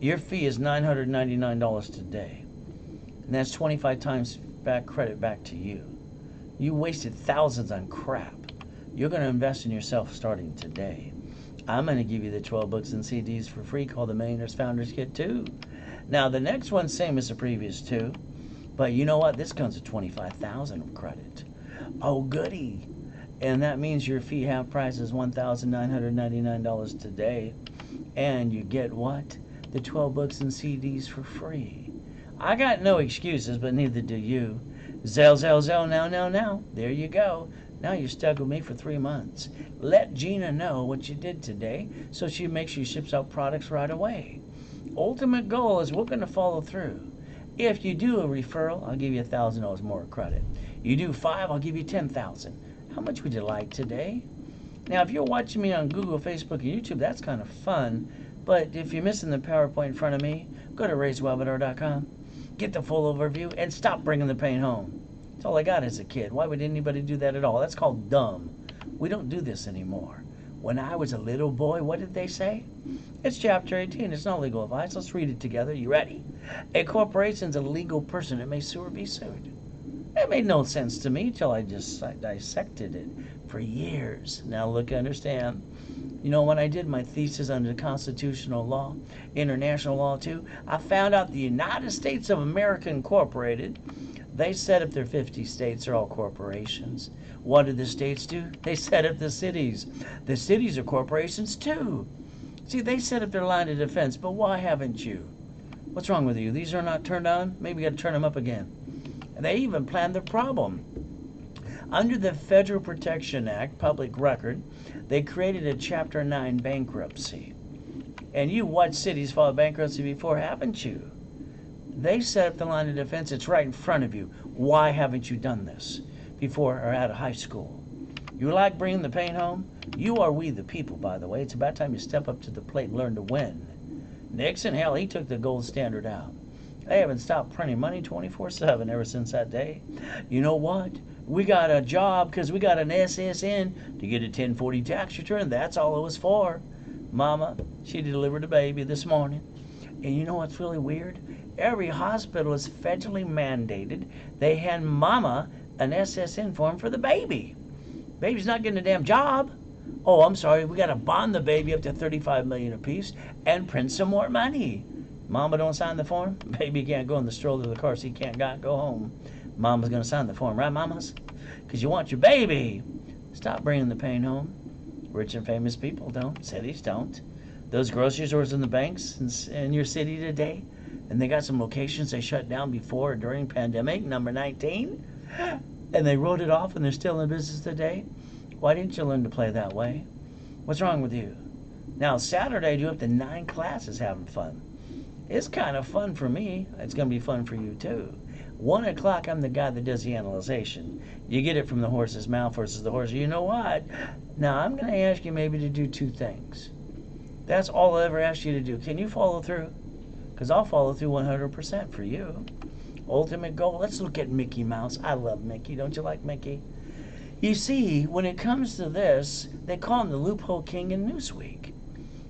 Your fee is $999 today, and that's 25 times back credit back to you. You wasted thousands on crap. You're going to invest in yourself starting today. I'm going to give you the 12 books and CDs for free called the Millionaires Founders Kit 2. Now, the next one's same as the previous two, but you know what? This comes with 25,000 of credit. Oh, goody. And that means your fee half price is $1,999 today. And you get what? The 12 books and CDs for free. I got no excuses, but neither do you. Zell, now. There you go. Now you're stuck with me for 3 months. Let Gina know what you did today so she makes sure she ships out products right away. Ultimate goal is we're going to follow through. If you do a referral, I'll give you $1,000 more credit. You do 5, I'll give you $10,000. How much would you like today? Now, if you're watching me on Google, Facebook, and YouTube, that's kind of fun. But if you're missing the PowerPoint in front of me, go to rayswebinar.com, get the full overview, and stop bringing the pain home. That's all I got as a kid. Why would anybody do that at all? That's called dumb. We don't do this anymore. When I was a little boy, what did they say? It's chapter 18. It's not legal advice. Let's read it together. You ready? A corporation's a legal person. It may sue or be sued. It made no sense to me till I just dissected it for years. Now look, understand. You know, when I did my thesis under constitutional law, international law too, I found out the United States of America Incorporated, they set up their 50 states. They're all corporations. What do the states do? They set up the cities. The cities are corporations too. See, they set up their line of defense, but why haven't you? What's wrong with you? These are not turned on? Maybe you got to turn them up again. And they even planned the problem. Under the Federal Protection Act, public record, they created a Chapter 9 bankruptcy. And you watched cities file bankruptcy before, haven't you? They set up the line of defense. It's right in front of you. Why haven't you done this before or out of high school? You like bringing the pain home? You are we the people, by the way. It's about time you step up to the plate and learn to win. Nixon, hell, he took the gold standard out. They haven't stopped printing money 24/7 ever since that day. You know what? We got a job because we got an SSN to get a 1040 tax return. That's all it was for. Mama, she delivered a baby this morning. And you know what's really weird? Every hospital is federally mandated. They hand Mama an SSN form for the baby. Baby's not getting a damn job. Oh, I'm sorry, we got to bond the baby up to $35 million apiece and print some more money. Mama don't sign the form, baby can't go in the stroller of the car seat, can't go home. Mama's going to sign the form, right, mamas? Because you want your baby. Stop bringing the pain home. Rich and famous people don't. Cities don't. Those grocery stores and the banks in your city today, and they got some locations they shut down before or during pandemic, number 19, and they wrote it off and they're still in business today. Why didn't you learn to play that way? What's wrong with you? Now, Saturday, I do up to 9 classes having fun. It's kind of fun for me. It's going to be fun for you, too. 1 o'clock, I'm the guy that does the analyzation. You get it from the horse's mouth versus the horse. You know what? Now, I'm going to ask you maybe to do 2 things. That's all I'll ever ask you to do. Can you follow through? Because I'll follow through 100% for you. Ultimate goal. Let's look at Mickey Mouse. I love Mickey. Don't you like Mickey? You see, when it comes to this, they call him the loophole king in Newsweek.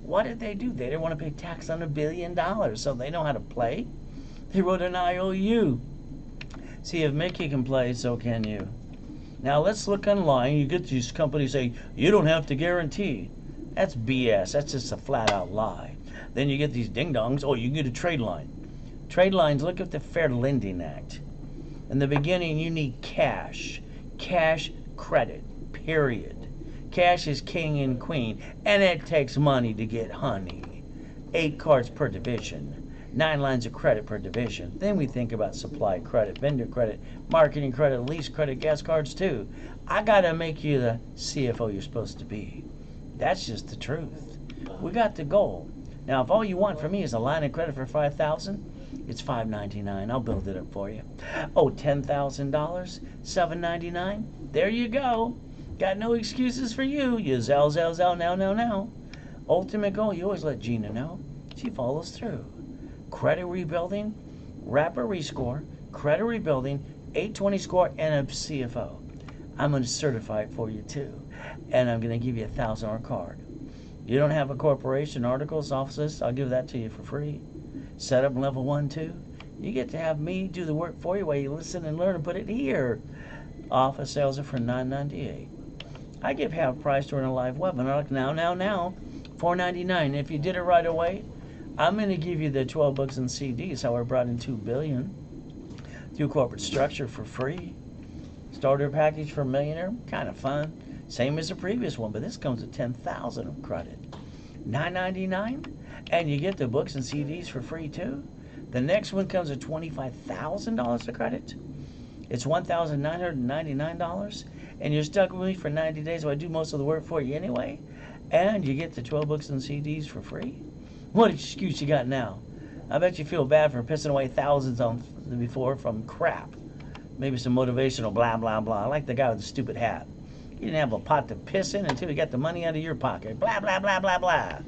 What did they do? They didn't want to pay tax on $1 billion, so they know how to play. They wrote an IOU. See, if Mickey can play, so can you. Now, let's look online. You get these companies say, you don't have to guarantee. That's BS. That's just a flat-out lie. Then you get these ding-dongs. Oh, you can get a trade line. Trade lines, look at the Fair Lending Act. In the beginning, you need cash. Cash credit, period. Cash is king and queen, and it takes money to get honey. 8 cards per division, 9 lines of credit per division. Then we think about supply credit, vendor credit, marketing credit, lease credit, gas cards too. I gotta make you the CFO you're supposed to be. That's just the truth. We got the goal. Now, if all you want from me is a line of credit for $5,000, it's $5.99. I'll build it up for you. Oh, $10,000, $7.99. There you go. Got no excuses for you. You zell, now. Ultimate goal, you always let Gina know. She follows through. Credit rebuilding, rapid rescore, credit rebuilding, 820 score, and a CFO. I'm going to certify it for you too. And I'm going to give you a $1,000 card. You don't have a corporation, articles, offices, I'll give that to you for free. Set up level 1, 2. You get to have me do the work for you while you listen and learn and put it here. Office sales are for $9.98. I give half price during a live webinar. Like now, $4.99. If you did it right away, I'm going to give you the 12 books and CDs, how I brought in $2 billion through corporate structure for free. Starter package for a millionaire, kind of fun. Same as the previous one, but this comes with $10,000 of credit. $9.99, and you get the books and CDs for free too. The next one comes with $25,000 of credit. It's $1,999, and you're stuck with me for 90 days, so I do most of the work for you anyway. And you get the 12 books and CDs for free. What excuse you got now? I bet you feel bad for pissing away thousands on before from crap. Maybe some motivational blah, blah, blah. I like the guy with the stupid hat. You didn't have a pot to piss in until you got the money out of your pocket. Blah, blah, blah, blah, blah.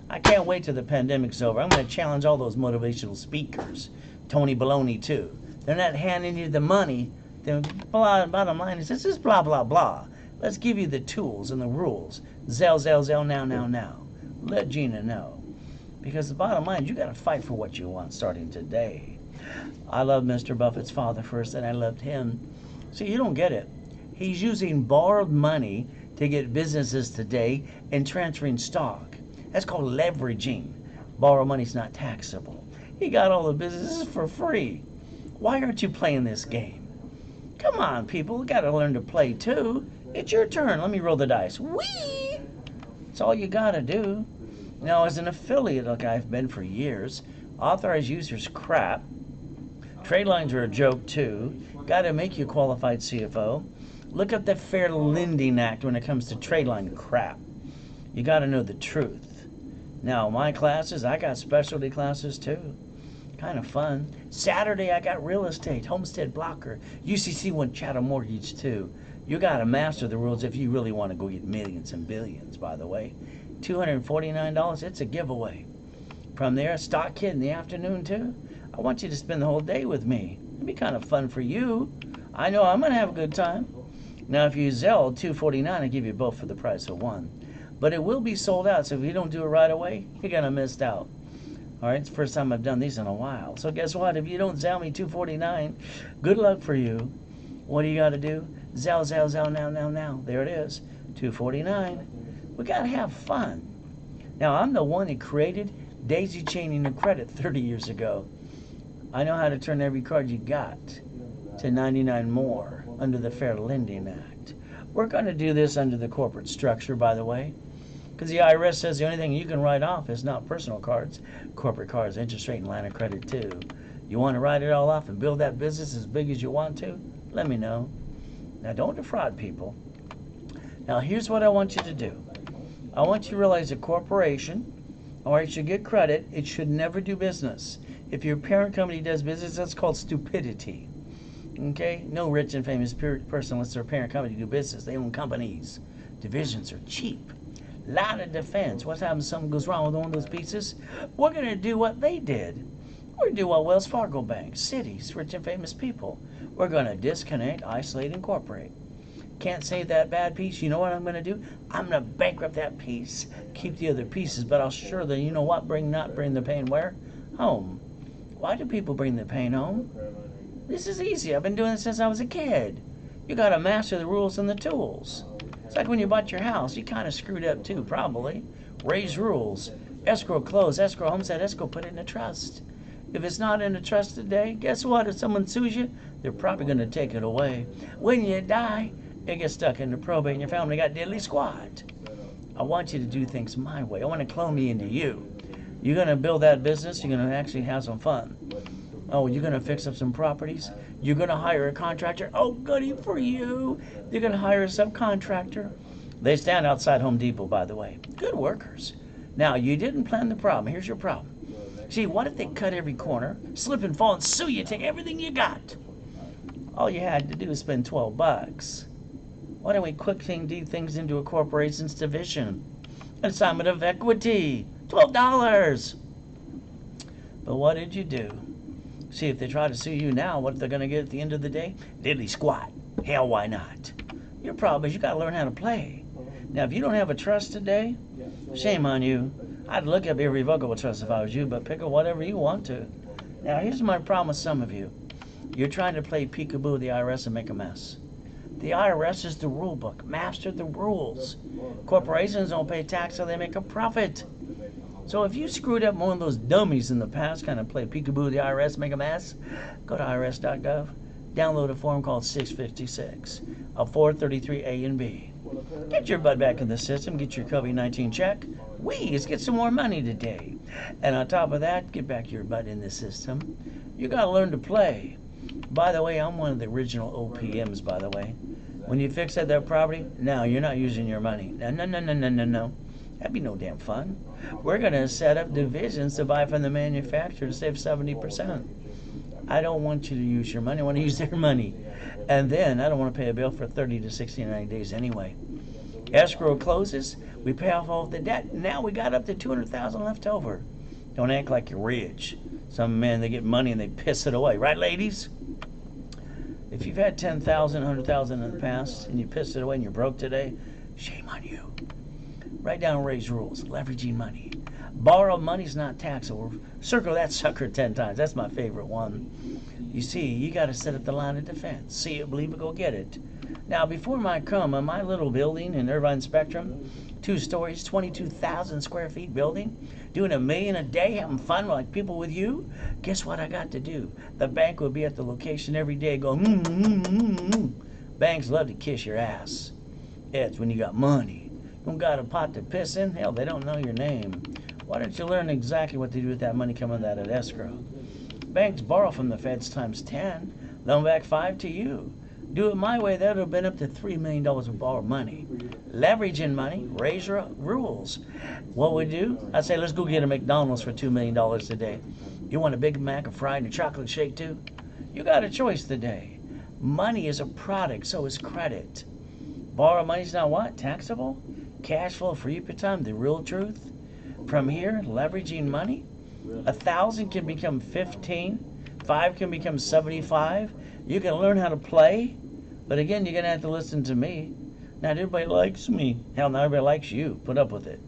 I can't wait till the pandemic's over. I'm going to challenge all those motivational speakers. Tony Baloney, too. They're not handing you the money. The bottom line is, this is blah, blah, blah. Let's give you the tools and the rules. Zell, now. Let Gina know. Because the bottom line is, you got to fight for what you want starting today. I love Mr. Buffett's father first, and I loved him. See, you don't get it. He's using borrowed money to get businesses today and transferring stock. That's called leveraging. Borrowed money's not taxable. He got all the businesses for free. Why aren't you playing this game? Come on, people. You got to learn to play, too. It's your turn. Let me roll the dice. Whee! That's all you got to do. Now, as an affiliate, like I've been for years, authorized users crap. Trade lines are a joke too. Got to make you a qualified CFO. Look up the Fair Lending Act when it comes to trade line crap. You got to know the truth. Now, my classes, I got specialty classes too. Kind of fun. Saturday, I got real estate, homestead blocker, UCC one chattel mortgage too. You got to master the rules if you really want to go get millions and billions, by the way. $249, it's a giveaway. From there, stock kit in the afternoon too. I want you to spend the whole day with me. It'd be kind of fun for you. I know I'm going to have a good time. Now, if you Zelle $249, I'll give you both for the price of one. But it will be sold out, so if you don't do it right away, you're going to miss out. All right, it's the first time I've done these in a while. So guess what? If you don't Zelle me $249, good luck for you. What do you got to do? Zelle now. There it is, $249. We got to have fun. Now, I'm the one who created daisy chaining of credit 30 years ago. I know how to turn every card you got to 99 more under the Fair Lending Act. We're going to do this under the corporate structure, by the way, because the IRS says the only thing you can write off is not personal cards, corporate cards, interest rate, and line of credit too. You want to write it all off and build that business as big as you want to? Let me know. Now, don't defraud people. Now, here's what I want you to do. I want you to realize a corporation, all right, should get credit. It should never do business. If your parent company does business, that's called stupidity. Okay? No rich and famous person lets their parent company do business. They own companies. Divisions are cheap. Line of defense. What happens if something goes wrong with one of those pieces? We're going to do what they did. We're going to do what Wells Fargo Bank, cities, rich and famous people. We're going to disconnect, isolate, incorporate. Can't save that bad piece. You know what I'm going to do? I'm going to bankrupt that piece, keep the other pieces, but I'll sure that, you know what, bring the pain where? Home. Why do people bring the pain home? This is easy. I've been doing this since I was a kid. You got to master the rules and the tools. It's like when you bought your house. You kind of screwed up too, probably. Raise rules. Escrow close, escrow homestead, escrow put it in a trust. If it's not in a trust today, guess what? If someone sues you, they're probably going to take it away. When you die, it gets stuck in the probate and your family got diddly squat. I want you to do things my way. I want to clone me into you. You're going to build that business. You're going to actually have some fun. Oh, you're going to fix up some properties. You're going to hire a contractor. Oh, goody for you. You're going to hire a subcontractor. They stand outside Home Depot, by the way. Good workers. Now, you didn't plan the problem. Here's your problem. See, what if they cut every corner, slip and fall, and sue you, take everything you got? All you had to do is spend $12. Why don't we quick do things into a corporation's division? Assignment of equity, $12. But what did you do? See, if they try to sue you now, what they're going to get at the end of the day? Diddly squat. Hell, why not? Your problem is you got to learn how to play. Now, if you don't have a trust today, shame on you. I'd look up irrevocable trust if I was you, but pick up whatever you want to. Now, here's my problem with some of you. You're trying to play peekaboo with the IRS and make a mess. The IRS is the rule book. Master the rules. Corporations don't pay tax so they make a profit. So if you screwed up one of those dummies in the past, kind of play peekaboo with the IRS, make a mess, go to irs.gov, download a form called 656, a 433A and B. Get your butt back in the system, get your COVID-19 check. Let's get some more money today. And on top of that, get back your butt in the system. You got to learn to play. By the way, I'm one of the original OPMs, by the way. When you fix that property, no, you're not using your money. No. That'd be no damn fun. We're going to set up divisions to buy from the manufacturer to save 70%. I don't want you to use your money. I want to use their money. And then I don't want to pay a bill for 30 to 69 days anyway. Escrow closes. We pay off all of the debt. Now we got up to $200,000 left over. Don't act like you're rich. Some men, they get money and they piss it away. Right, ladies? If you've had $10,000, $100,000 in the past and you pissed it away and you're broke today, shame on you. Write down Ray's rules. Leveraging money. Borrowed money's not taxable. Circle that sucker 10 times. That's my favorite one. You see, you got to set up the line of defense. See it, believe it, go get it. Now, before my come, in my little building in Irvine Spectrum, 2 stories, 22,000 square feet building, doing $1 million a day, having fun like people with you, guess what I got to do? The bank would be at the location every day going, Banks love to kiss your ass. It's when you got money. Don't got a pot to piss in? Hell, they don't know your name. Why don't you learn exactly what to do with that money coming out of escrow? Banks borrow from the feds times 10, loan back 5 to you. Do it my way, that would have been up to $3 million of borrowed money. Leveraging money, raise your rules. What we do? I say, let's go get a McDonald's for $2 million today. You want a Big Mac, a fried, and a chocolate shake too? You got a choice today. Money is a product, so is credit. Borrow money's now what? Taxable? Cash flow for you per time, the real truth. From here, leveraging money, 1,000 can become 15, 5 can become 75. You can learn how to play, but again, you're gonna have to listen to me. Not everybody likes me. Hell, not everybody likes you. Put up with it.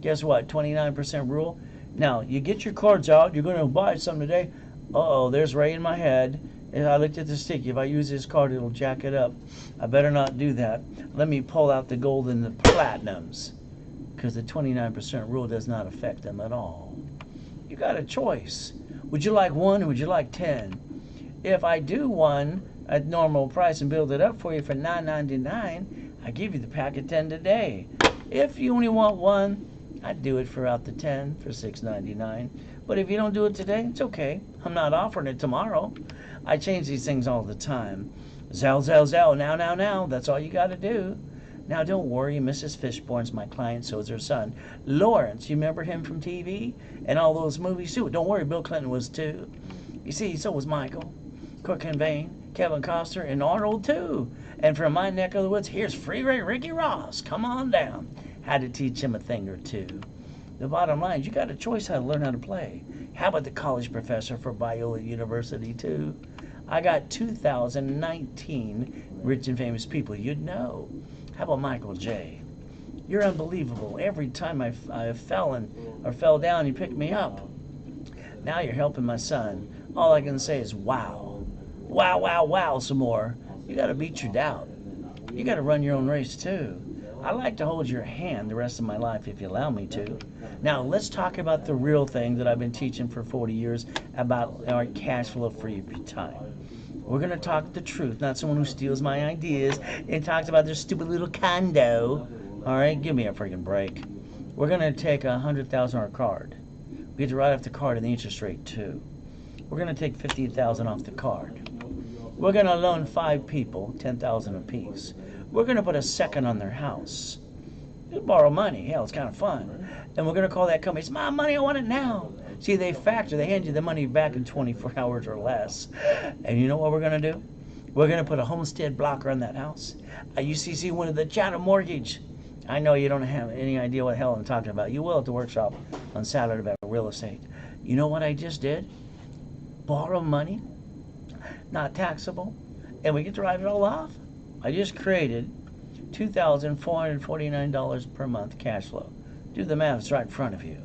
Guess what? 29% rule. Now, you get your cards out. You're gonna buy something today. Uh-oh, there's Ray in my head. And I looked at the stick. If I use this card, it'll jack it up. I better not do that. Let me pull out the gold and the platinums, because the 29% rule does not affect them at all. You got a choice. Would you like 1 or would you like 10? If I do 1 at normal price and build it up for you for $9.99, I give you the pack of 10 today. If you only want 1, I'd do it for out the 10 for $6.99. But if you don't do it today, it's okay. I'm not offering it tomorrow. I change these things all the time. Zell, zell, zell, now. That's all you got to do. Now, don't worry, Mrs. Fishborn's my client, so is her son. Lawrence, you remember him from TV and all those movies too? Don't worry, Bill Clinton was too. You see, so was Michael, Kurt Cobain, Kevin Costner, and Arnold too. And from my neck of the woods, here's Freeway Ricky Ross. Come on down. Had to teach him a thing or two. The bottom line is you got a choice how to learn how to play. How about the college professor for Biola University too? I got 2019 rich and famous people you'd know. How about Michael J? You're unbelievable. Every time I fell down, you picked me up. Now you're helping my son. All I can say is wow. Wow, some more. You got to beat your doubt. You got to run your own race too. I like to hold your hand the rest of my life if you allow me to. Now let's talk about the real thing that I've been teaching for 40 years about our cash flow for your time. We're going to talk the truth, not someone who steals my ideas and talks about their stupid little condo. All right, give me a freaking break. We're going to take a $100,000 card. We get to write off the card and the interest rate too. We're going to take $50,000 off the card. We're going to loan 5 people $10,000 apiece. We're going to put a second on their house. You borrow money. Hell, it's kind of fun. And we're going to call that company. It's my money. I want it now. See, they hand you the money back in 24 hours or less. And you know what we're going to do? We're going to put a homestead blocker on that house. A UCC one of the Chatham mortgage. I know you don't have any idea what the hell I'm talking about. You will at the workshop on Saturday about real estate. You know what I just did? Borrow money, not taxable, and we get to write it all off. I just created $2,449 per month cash flow. Do the math, it's right in front of you.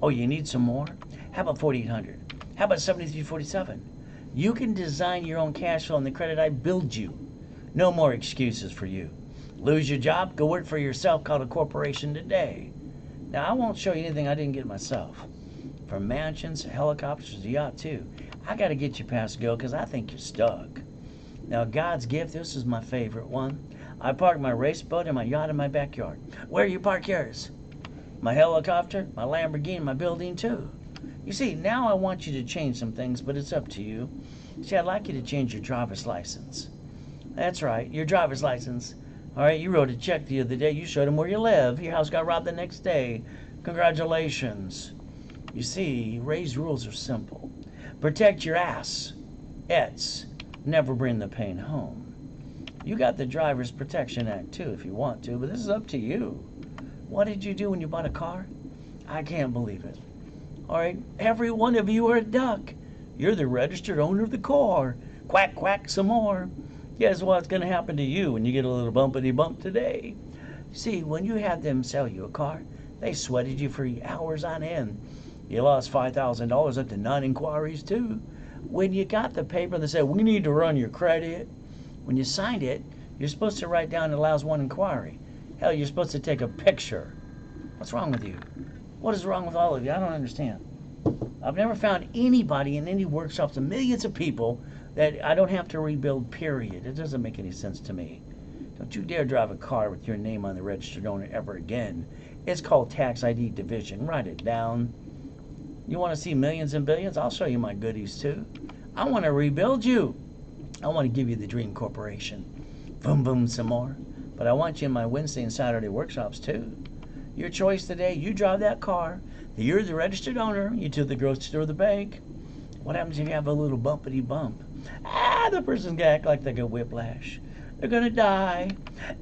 Oh, you need some more? How about $4,800? How about $7,347? You can design your own cash flow on the credit I build you. No more excuses for you. Lose your job? Go work for yourself, called a corporation today. Now, I won't show you anything I didn't get myself. From mansions, helicopters, yacht too. I got to get you past go because I think you're stuck. Now, God's gift, this is my favorite one. I park my race boat and my yacht in my backyard. Where you park yours? My helicopter, my Lamborghini, my building too. You see, now I want you to change some things, but it's up to you. See, I'd like you to change your driver's license. That's right, your driver's license. All right, you wrote a check the other day. You showed them where you live. Your house got robbed the next day. Congratulations. You see, Ray's rules are simple. Protect your ass. It's never bring the pain home. You got the Driver's Protection Act too if you want to, but this is up to you. What did you do when you bought a car? I can't believe it. All right, every one of you are a duck. You're the registered owner of the car. Quack, quack, some more. Guess what's going to happen to you when you get a little bumpity bump today? See, when you had them sell you a car, they sweated you for hours on end. You lost $5,000 up to 9 inquiries too. When you got the paper that said, we need to run your credit, when you signed it, you're supposed to write down it allows 1 inquiry. Hell, you're supposed to take a picture. What's wrong with you? What is wrong with all of you? I don't understand. I've never found anybody in any workshops of millions of people that I don't have to rebuild, period. It doesn't make any sense to me. Don't you dare drive a car with your name on the registered owner ever again. It's called tax ID division. Write it down. You want to see millions and billions? I'll show you my goodies too. I want to rebuild you. I want to give you the Dream Corporation. Boom, boom, some more. But I want you in my Wednesday and Saturday workshops too. Your choice today, you drive that car. You're the registered owner. You to the grocery store or the bank. What happens if you have a little bumpity bump? The person's going to act like they got whiplash. They're going to die.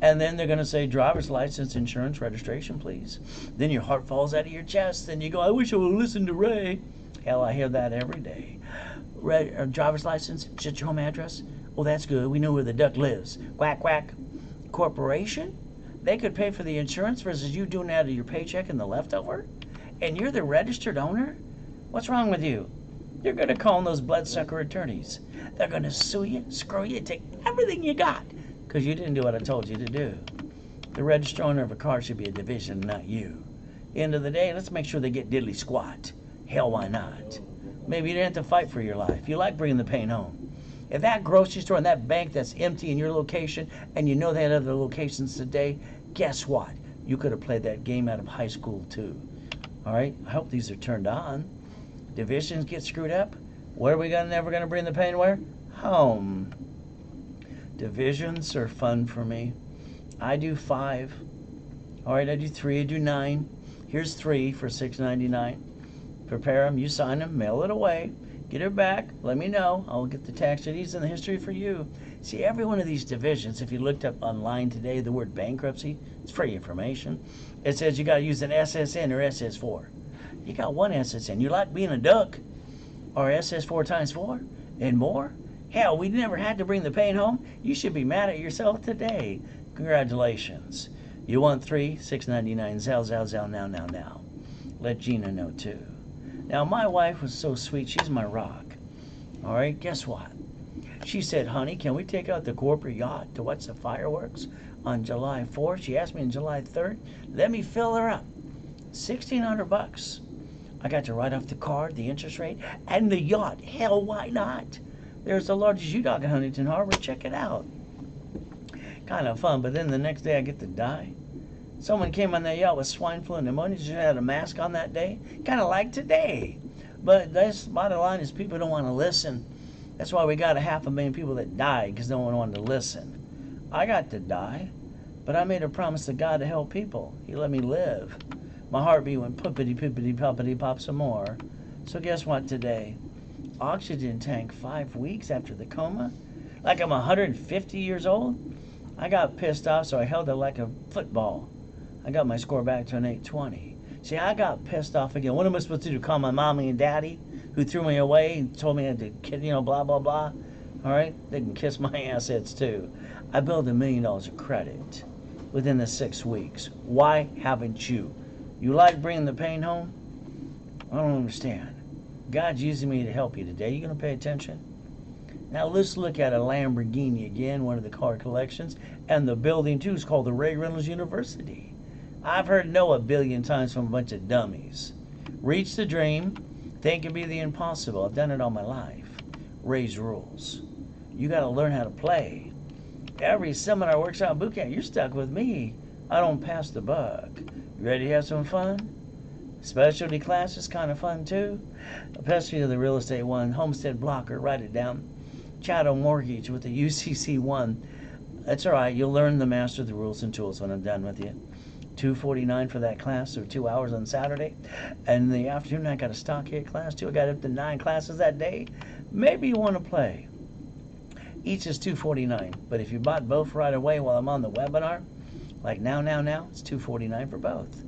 And then they're going to say, driver's license, insurance, registration, please. Then your heart falls out of your chest. And you go, I wish I would have listened to Ray. Hell, I hear that every day. Driver's license, just your home address? Oh, that's good. We know where the duck lives. Quack, quack. Corporation? They could pay for the insurance versus you doing that out of your paycheck and the leftover? And you're the registered owner? What's wrong with you? You're going to call in those bloodsucker attorneys. They're going to sue you, screw you, take everything you got because you didn't do what I told you to do. The registered owner of a car should be a division, not you. End of the day, let's make sure they get diddly squat. Hell, why not? Maybe you didn't have to fight for your life. You like bringing the pain home. If that grocery store and that bank that's empty in your location and you know they had other locations today, guess what? You could have played that game out of high school too. All right? I hope these are turned on. Divisions get screwed up. Where are we never going to bring the pain where? Home. Divisions are fun for me. I do 5. All right, I do 3. I do 9. Here's 3 for $6.99. Prepare them. You sign them. Mail it away. Get it back. Let me know. I'll get the tax duties and the history for you. See, every one of these divisions, if you looked up online today, the word bankruptcy, it's free information. It says you got to use an SSN or SS4. You got one SSN. You like being a duck or SS4 times 4 and more? Hell, we never had to bring the pain home. You should be mad at yourself today. Congratulations. You want 3, $6.99. Zell, now. Let Gina know too. Now, my wife was so sweet. She's my rock. All right, guess what? She said, honey, can we take out the corporate yacht to watch the fireworks on July 4th? She asked me on July 3rd. Let me fill her up. $1,600. I got to write off the card, the interest rate, and the yacht. Hell, why not? There's the largest U-Dock in Huntington Harbor. Check it out. Kind of fun, but then the next day I get to die. Someone came on that yacht with swine flu and pneumonia. She had a mask on that day. Kind of like today. But that's bottom line is people don't want to listen. That's why we got 500,000 people that died because no one wanted to listen. I got to die, but I made a promise to God to help people. He let me live. My heartbeat went poopity pop some more. So guess what today? Oxygen tank 5 weeks after the coma. Like I'm 150 years old. I got pissed off, so I held it like a football. I got my score back to an 820. See, I got pissed off again. What am I supposed to do? Call my mommy and daddy who threw me away and told me I had to, blah, blah, blah. All right? They can kiss my assets too. I built $1 million of credit within the 6 weeks. Why haven't you? You like bringing the pain home? I don't understand. God's using me to help you today. You going to pay attention? Now let's look at a Lamborghini again, one of the car collections. And the building too is called the Reynolds University. I've heard no a billion times from a bunch of dummies. Reach the dream. Think it be the impossible. I've done it all my life. Ray's rules. You got to learn how to play. Every seminar, workshop, boot camp, you're stuck with me. I don't pass the buck. You ready to have some fun? Specialty classes, kind of fun too. Especially the real estate one. Homestead blocker, write it down. Chattel mortgage with the UCC one. That's all right. You'll learn to master the rules and tools when I'm done with you. $249 for that class, or 2 hours on Saturday. And in the afternoon, I got a stock hit class too. I got up to 9 classes that day. Maybe you want to play. Each is $249. But if you bought both right away while I'm on the webinar, like now, it's $249 for both.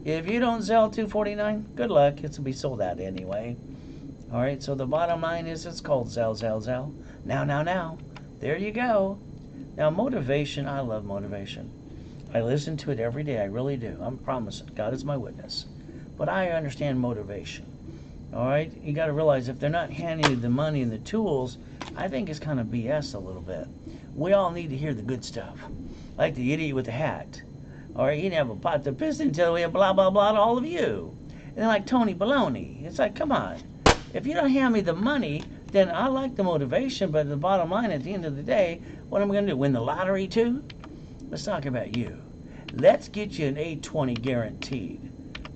If you don't sell $249, good luck. It's will be sold out anyway. All right, so the bottom line is it's called Zell. Now. There you go. Now, motivation, I love motivation. I listen to it every day. I really do. I'm promising. God is my witness. But I understand motivation. All right? You got to realize if they're not handing you the money and the tools, I think it's kind of BS a little bit. We all need to hear the good stuff. Like the idiot with the hat. All right? He didn't have a pot to piss until we have blah, blah, blah to all of you. And then like Tony Baloney. It's like, come on. If you don't hand me the money, then I like the motivation, but the bottom line at the end of the day, what am I going to do? Win the lottery too? Let's talk about you. Let's get you an 820 guaranteed.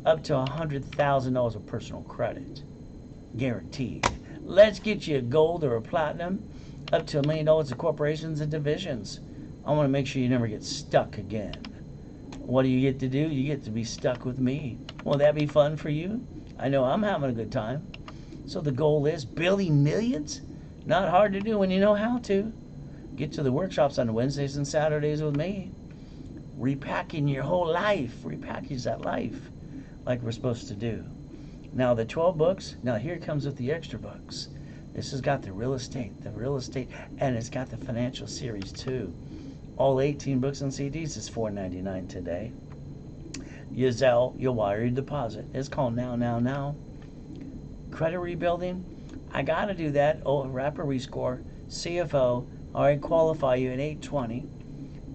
up to $100,000 of personal credit. Guaranteed. Let's get you a gold or a platinum, up to $1 million of corporations and divisions. I want to make sure you never get stuck again. What do you get to do? You get to be stuck with me. Will that be fun for you? I know I'm having a good time. So the goal is building millions? Not hard to do when you know how to. Get to the workshops on Wednesdays and Saturdays with me. Repacking your whole life. Repackage that life like we're supposed to do. Now the 12 books, now here comes with the extra books. This has got the real estate, and it's got the financial series too. All 18 books and CDs is $4.99 today. You Zelle, you wire your deposit. It's called Now. Credit rebuilding, I got to do that. Oh, rapid rescore, CFO, all right, qualify you at 820.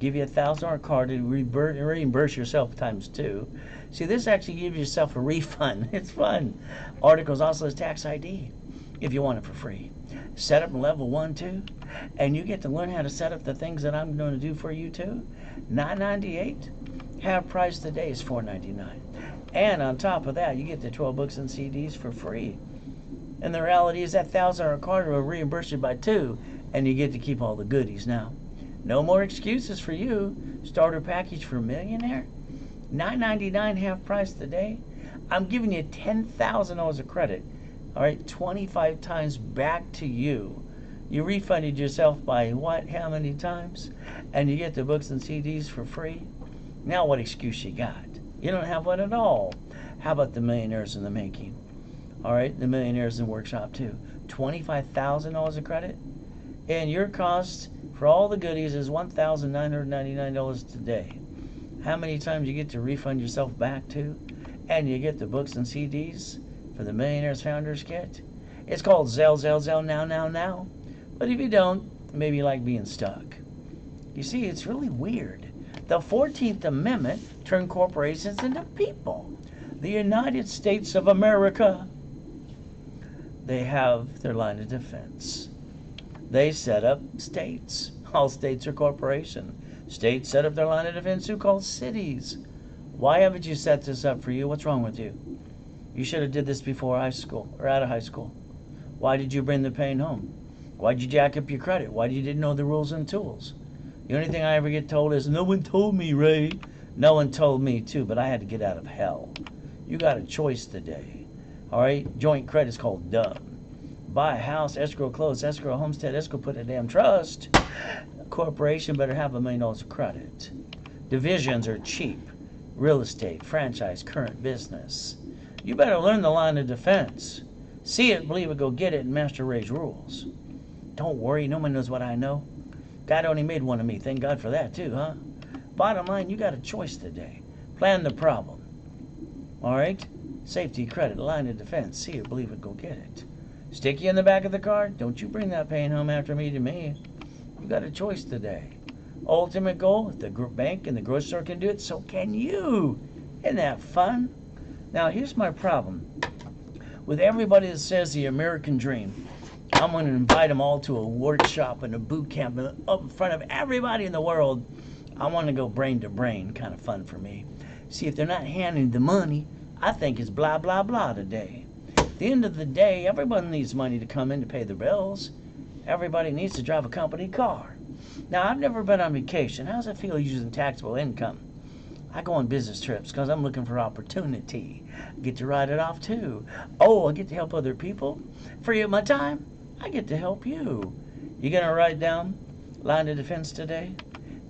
Give you a $1,000 card to reimburse yourself times 2. See, this actually gives yourself a refund. It's fun. Articles also has tax ID if you want it for free. Set up in level 1, 2, and you get to learn how to set up the things that I'm going to do for you too. $9.98. Half price today is $4.99. And on top of that, you get the 12 books and CDs for free. And the reality is that $1,000 card will reimburse you by 2, and you get to keep all the goodies now. No more excuses for you. Starter package for millionaire. $9.99 half price today. I'm giving you $10,000 of credit. All right, 25 times back to you. You refunded yourself by what? How many times? And you get the books and CDs for free. Now what excuse you got? You don't have one at all. How about the millionaires in the making? All right, the millionaires in the workshop too. $25,000 of credit. And your cost for all the goodies is $1,999 today. How many times you get to refund yourself back to? And you get the books and CDs for the Millionaires Founders Kit. It's called Zelle, now. But if you don't, maybe you like being stuck. You see, it's really weird. The 14th Amendment turned corporations into people. The United States of America, they have their line of defense. They set up states. All states are corporations. States set up their line of defense who called cities. Why haven't you set this up for you? What's wrong with you? You should have did this before high school or out of high school. Why did you bring the pain home? Why did you jack up your credit? Why did you didn't know the rules and tools? The only thing I ever get told is, no one told me, Ray. No one told me too, but I had to get out of hell. You got a choice today. All right? Joint credit's called dumb. Buy a house, escrow close, escrow homestead, escrow put in a damn trust. A corporation better have $1 million of credit. Divisions are cheap. Real estate, franchise, current business. You better learn the line of defense. See it, believe it, go get it, and master Ray's rules. Don't worry, no one knows what I know. God only made one of me. Thank God for that too, huh? Bottom line, you got a choice today. Plan the problem. All right? Safety, credit, line of defense. See it, believe it, go get it. Stick you in the back of the car? Don't you bring that pain home after me to me. You got a choice today. Ultimate goal, if the bank and the grocery store can do it, so can you. Isn't that fun? Now, here's my problem. With everybody that says the American dream, I'm going to invite them all to a workshop and a boot camp up in front of everybody in the world. I want to go brain to brain. Kind of fun for me. See, if they're not handing the money, I think it's blah, blah, blah today. At the end of the day, everyone needs money to come in to pay their bills. Everybody needs to drive a company car. Now, I've never been on vacation. How does it feel using taxable income? I go on business trips because I'm looking for opportunity. I get to write it off too. Oh, I get to help other people. Free up my time, I get to help you. You gonna write down line of defense today?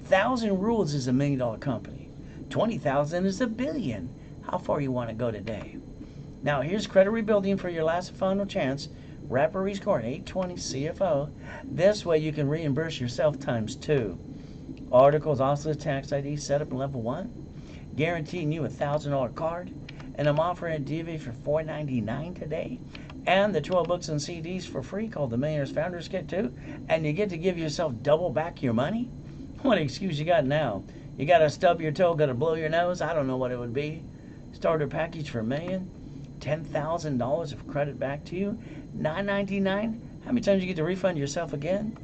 1,000 rules is $1 million company. 20,000 is $1 billion. How far you want to go today? Now here's credit rebuilding for your last and final chance. Rapid rescore 820 CFO. This way you can reimburse yourself times 2. Articles also tax ID set up in level 1. Guaranteeing you a $1,000 card. And I'm offering a DVD for $4.99 today. And the 12 books and CDs for free called the Millionaires Founders Kit too. And you get to give yourself double back your money. What excuse you got now? You got to stub your toe, got to blow your nose? I don't know what it would be. Starter package for $1 million. $10,000 of credit back to you. $9.99. How many times you get to refund yourself again?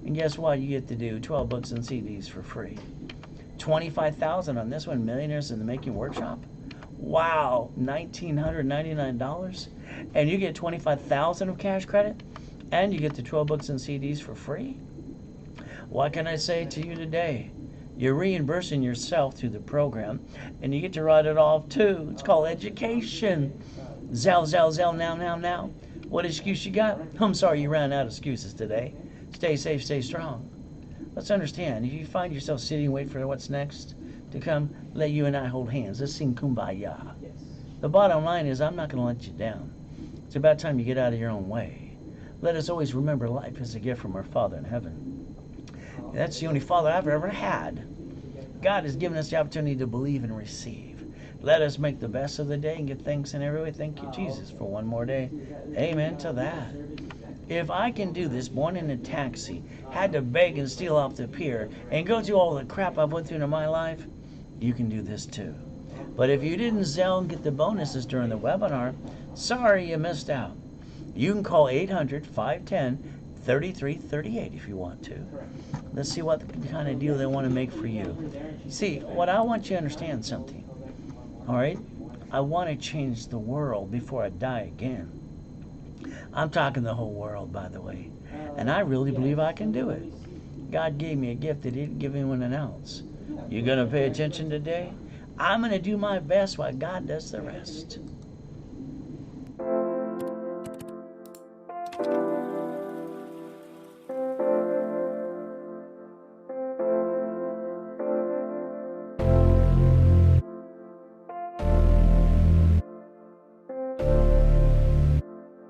And guess what? You get to do 12 books and CDs for free. $25,000 on this one, Millionaires in the Making Workshop. Wow, $1,999, and you get $25,000 of cash credit, and you get the 12 books and CDs for free. What can I say to you today? You're reimbursing yourself through the program, and you get to write it off too. It's called education. Zell, zell, zell, now, now, now. What excuse you got? I'm sorry you ran out of excuses today. Stay safe, stay strong. Let's understand, if you find yourself sitting and wait for what's next to come, let you and I hold hands. Let's sing Kumbaya. The bottom line is, I'm not going to let you down. It's about time you get out of your own way. Let us always remember life is a gift from our Father in heaven. That's the only Father I've ever had. God has given us the opportunity to believe and receive. Let us make the best of the day and give thanks in every way. Thank you, Jesus, for one more day. Amen to that. If I can do this, born in a taxi, had to beg and steal off the pier, and go through all the crap I've went through in my life, you can do this too. But if you didn't Zelle and get the bonuses during the webinar, sorry you missed out. You can call 800-510-3338 if you want to. Let's see what kind of deal they want to make for you. See, what I want you to understand something. All right? I want to change the world before I die again. I'm talking the whole world, by the way. And I really believe I can do it. God gave me a gift that He didn't give anyone else. You going to pay attention today? I'm going to do my best while God does the rest.